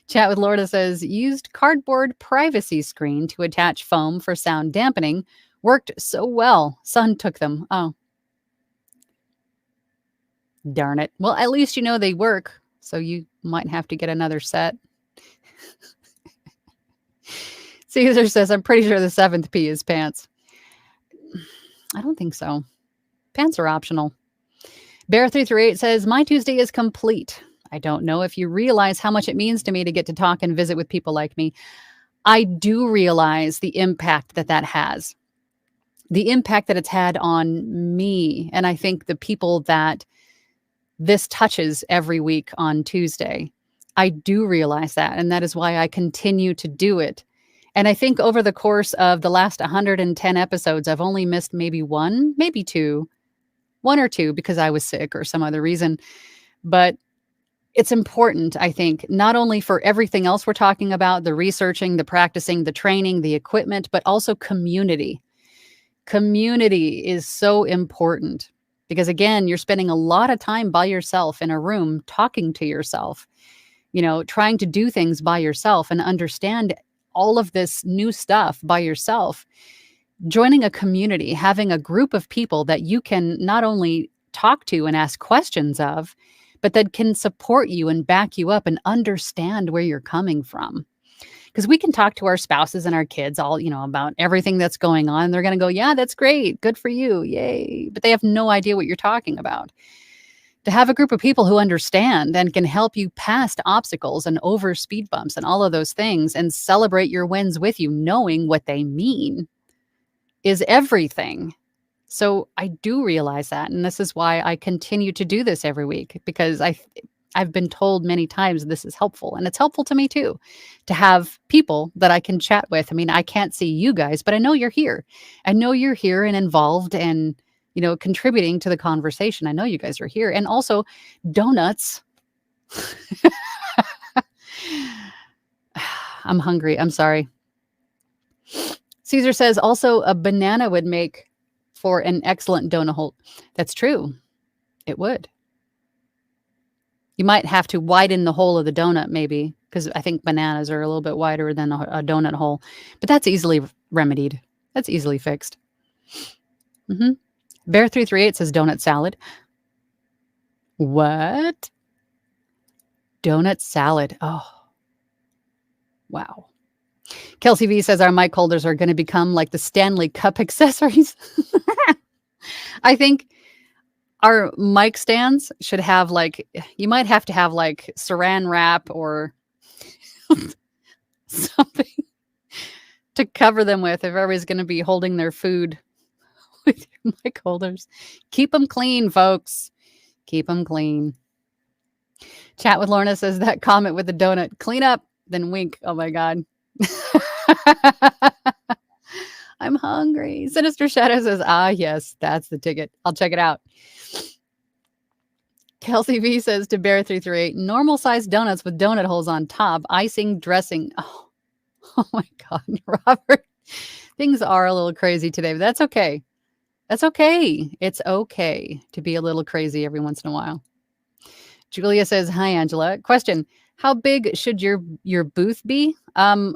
Chat with Lorda says, used cardboard privacy screen to attach foam for sound dampening. Worked so well. Son took them. Oh. Darn it. Well, at least you know they work, so you might have to get another set. Caesar says, I'm pretty sure the 7th P is pants. I don't think so. Pants are optional. Bear338 says, my Tuesday is complete. I don't know if you realize how much it means to me to get to talk and visit with people like me. I do realize the impact that has. The impact that it's had on me. And I think the people that this touches every week on Tuesday. I do realize that. And that is why I continue to do it. And I think over the course of the last 110 episodes, I've only missed maybe one or two because I was sick or some other reason. But it's important, I think, not only for everything else we're talking about, the researching, the practicing, the training, the equipment, but also community. Community is so important because, again, you're spending a lot of time by yourself in a room talking to yourself, trying to do things by yourself and understand all of this new stuff by yourself. Joining a community, having a group of people that you can not only talk to and ask questions of, but that can support you and back you up and understand where you're coming from. Because we can talk to our spouses and our kids all, about everything that's going on. They're going to go, yeah, that's great. Good for you. Yay. But they have no idea what you're talking about. To have a group of people who understand and can help you past obstacles and over speed bumps and all of those things and celebrate your wins with you, knowing what they mean, is everything. So I do realize that. And this is why I continue to do this every week, because I've been told many times this is helpful. And it's helpful to me too, to have people that I can chat with. I mean, I can't see you guys, but I know you're here. I know you're here and involved and, contributing to the conversation. I know you guys are here. And also donuts. I'm hungry. I'm sorry. Caesar says also a banana would make for an excellent donut hole. That's true. It would. You might have to widen the hole of the donut maybe, because I think bananas are a little bit wider than a donut hole. But that's easily remedied. That's easily fixed. Bear338 says donut salad. What? Donut salad. Oh. Wow. Kelsey V says our mic holders are going to become like the Stanley Cup accessories. I think our mic stands should have you might have to have saran wrap or something to cover them with if everybody's going to be holding their food with your mic holders. Keep them clean, folks. Keep them clean. Chat with Lorna says that comment with the donut. Clean up, then wink. Oh my God. I'm hungry. Sinister Shadow says, yes, that's the ticket. I'll check it out. Kelsey V says to Bear338, normal sized donuts with donut holes on top, icing, dressing. Oh my God, Robert. Things are a little crazy today, but that's okay. That's okay. It's okay to be a little crazy every once in a while. Julia says, hi, Angela. Question, how big should your booth be? I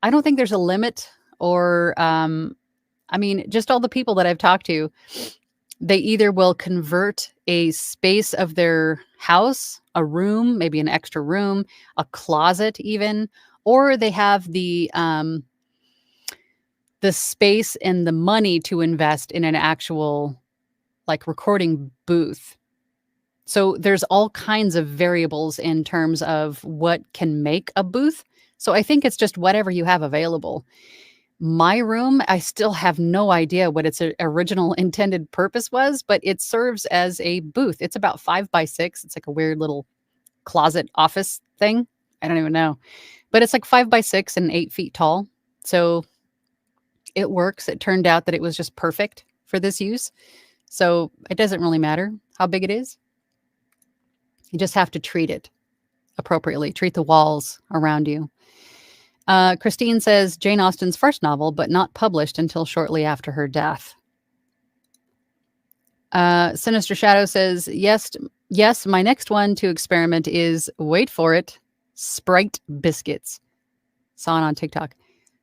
don't think there's a limit or, just all the people that I've talked to, they either will convert a space of their house, a room, maybe an extra room, a closet even, or they have the space and the money to invest in an actual recording booth. So there's all kinds of variables in terms of what can make a booth. So I think it's just whatever you have available. My room, I still have no idea what its original intended purpose was, but it serves as a booth. It's about 5 by 6. It's like a weird little closet office thing. I don't even know, but it's like 5 by 6 and 8 feet tall. So it works. It turned out that it was just perfect for this use. So it doesn't really matter how big it is. You just have to treat it appropriately. Treat the walls around you. Christine says Jane Austen's first novel, but not published until shortly after her death. Sinister Shadow says, yes, my next one to experiment is, wait for it, Sprite biscuits. Saw it on TikTok.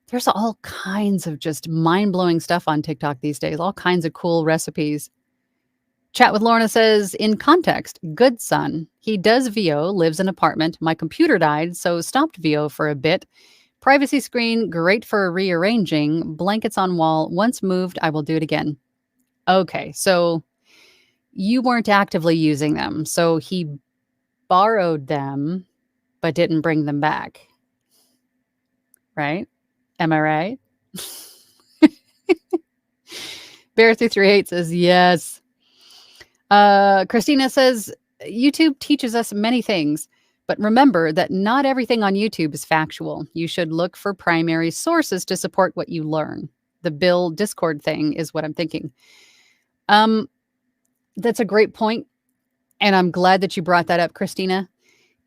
There's all kinds of just mind-blowing stuff on TikTok these days, all kinds of cool recipes. Chat with Lorna says, in context, good son. He does VO, lives in apartment. My computer died, so stopped VO for a bit. Privacy screen, great for rearranging. Blankets on wall. Once moved, I will do it again. Okay, so you weren't actively using them. So he borrowed them, but didn't bring them back. Right? Am I right? Bear338 says, yes. Christina says, YouTube teaches us many things, but remember that not everything on YouTube is factual. You should look for primary sources to support what you learn. The Bill Discord thing is what I'm thinking. That's a great point, and I'm glad that you brought that up, Christina.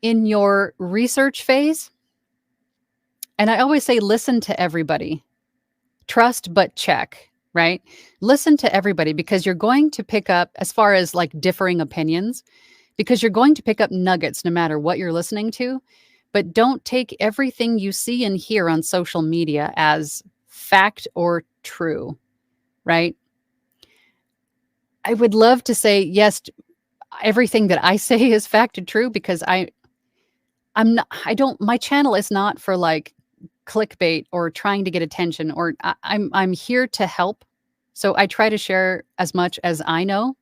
In your research phase, and I always say listen to everybody. Trust but check, right? Listen to everybody, because you're going to pick up, as far as differing opinions, because you're going to pick up nuggets no matter what you're listening to. But don't take everything you see and hear on social media as fact or true, right? I would love to say, yes, everything that I say is fact and true, because my channel is not for clickbait or trying to get attention, or I'm here to help. So I try to share as much as I know,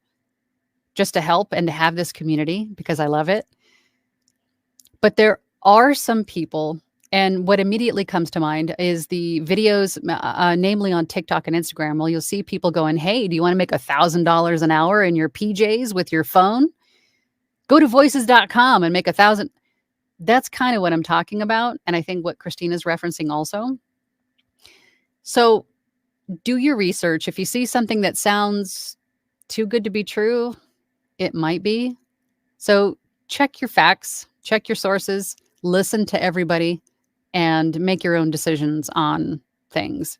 just to help and to have this community, because I love it. But there are some people, and what immediately comes to mind is the videos, namely on TikTok and Instagram, where you'll see people going, hey, do you want to make $1,000 an hour in your PJs with your phone? Go to voices.com and make 1,000. That's kind of what I'm talking about. And I think what Christina's referencing also. So do your research. If you see something that sounds too good to be true, it might be. So check your facts, check your sources, listen to everybody, and make your own decisions on things.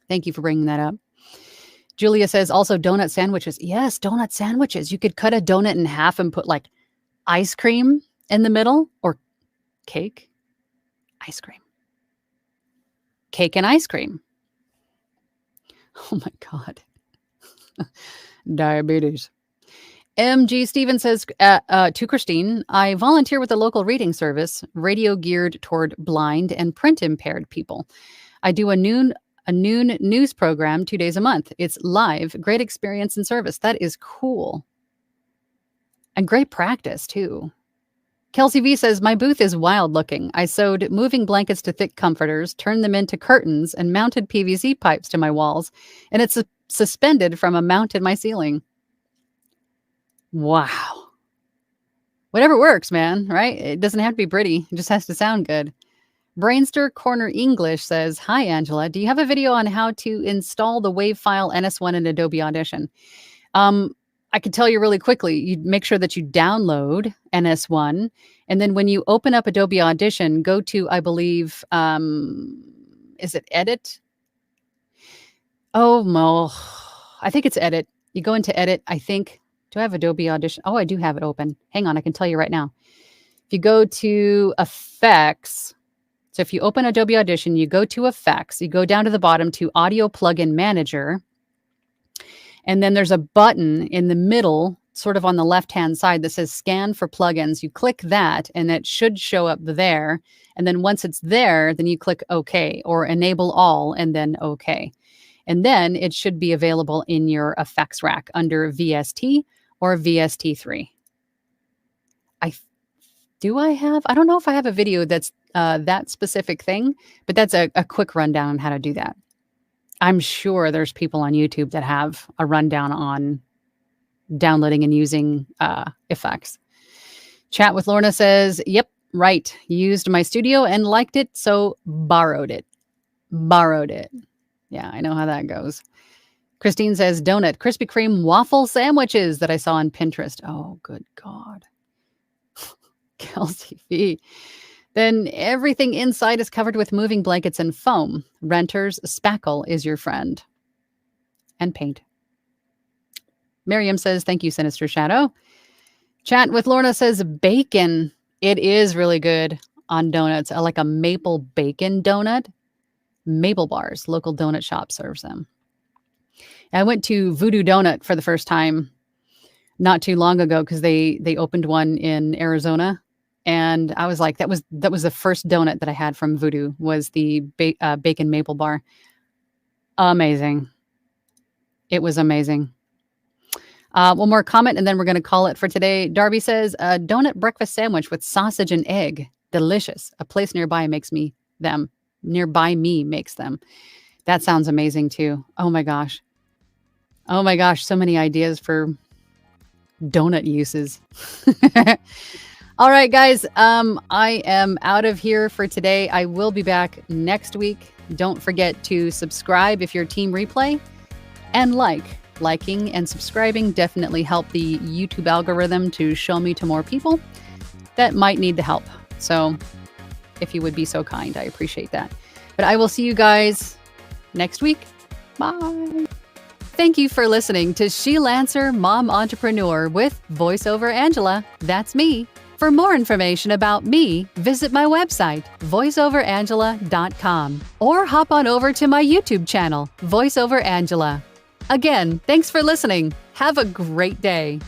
Thank you for bringing that up. Julia says also donut sandwiches. Yes, donut sandwiches. You could cut a donut in half and put ice cream in the middle, or cake, ice cream, cake and ice cream. Oh my God. Diabetes. MG Steven says to Christine, I volunteer with a local reading service, radio geared toward blind and print impaired people. I do a noon news program 2 days a month. It's live, great experience and service. That is cool. And great practice too. Kelsey V says, my booth is wild looking. I sewed moving blankets to thick comforters, turned them into curtains, and mounted PVC pipes to my walls. And it's suspended from a mount in my ceiling. Wow. Whatever works, man, right? It doesn't have to be pretty. It just has to sound good. Brainster Corner English says, hi, Angela. Do you have a video on how to install the WAV file NS1 in Adobe Audition? I could tell you really quickly. You make sure that you download NS1. And then when you open up Adobe Audition, go to, I believe, is it Edit? Oh, no. I think it's Edit. You go into Edit, I think. Do I have Adobe Audition? Oh, I do have it open. Hang on, I can tell you right now. If you go to Effects, so if you open Adobe Audition, you go to Effects, you go down to the bottom to Audio Plugin Manager, and then there's a button in the middle, sort of on the left-hand side, that says Scan for Plugins. You click that, and it should show up there. And then once it's there, then you click OK, or Enable All, and then OK. And then it should be available in your effects rack under VST or VST3. I don't know if I have a video that's that specific thing, but that's a quick rundown on how to do that. I'm sure there's people on YouTube that have a rundown on downloading and using effects. Chat with Lorna says, yep, right. Used my studio and liked it, so borrowed it. Yeah, I know how that goes. Christine says, donut, Krispy Kreme waffle sandwiches that I saw on Pinterest. Oh, good God. Kelsey V. Then everything inside is covered with moving blankets and foam. Renters, spackle is your friend. And paint. Miriam says, thank you, Sinister Shadow. Chat with Lorna says, bacon. It is really good on donuts. I like a maple bacon donut. Maple Bars, local donut shop, serves them. I went to Voodoo Donut for the first time not too long ago because they opened one in Arizona. And I was like, that was the first donut that I had from Voodoo, was the bacon maple bar. Amazing. It was amazing. One more comment, and then we're going to call it for today. Darby says, a donut breakfast sandwich with sausage and egg. Delicious. A place nearby makes me them. That sounds amazing too. Oh my gosh. So many ideas for donut uses. All right, guys. I am out of here for today. I will be back next week. Don't forget to subscribe if you're Team Replay, and liking and subscribing definitely help the YouTube algorithm to show me to more people that might need the help. So if you would be so kind, I appreciate that. But I will see you guys next week. Bye. Thank you for listening to She Lancer Mom Entrepreneur with VoiceOver Angela. That's me. For more information about me, visit my website, voiceoverangela.com, or hop on over to my YouTube channel, VoiceOver Angela. Again, thanks for listening. Have a great day.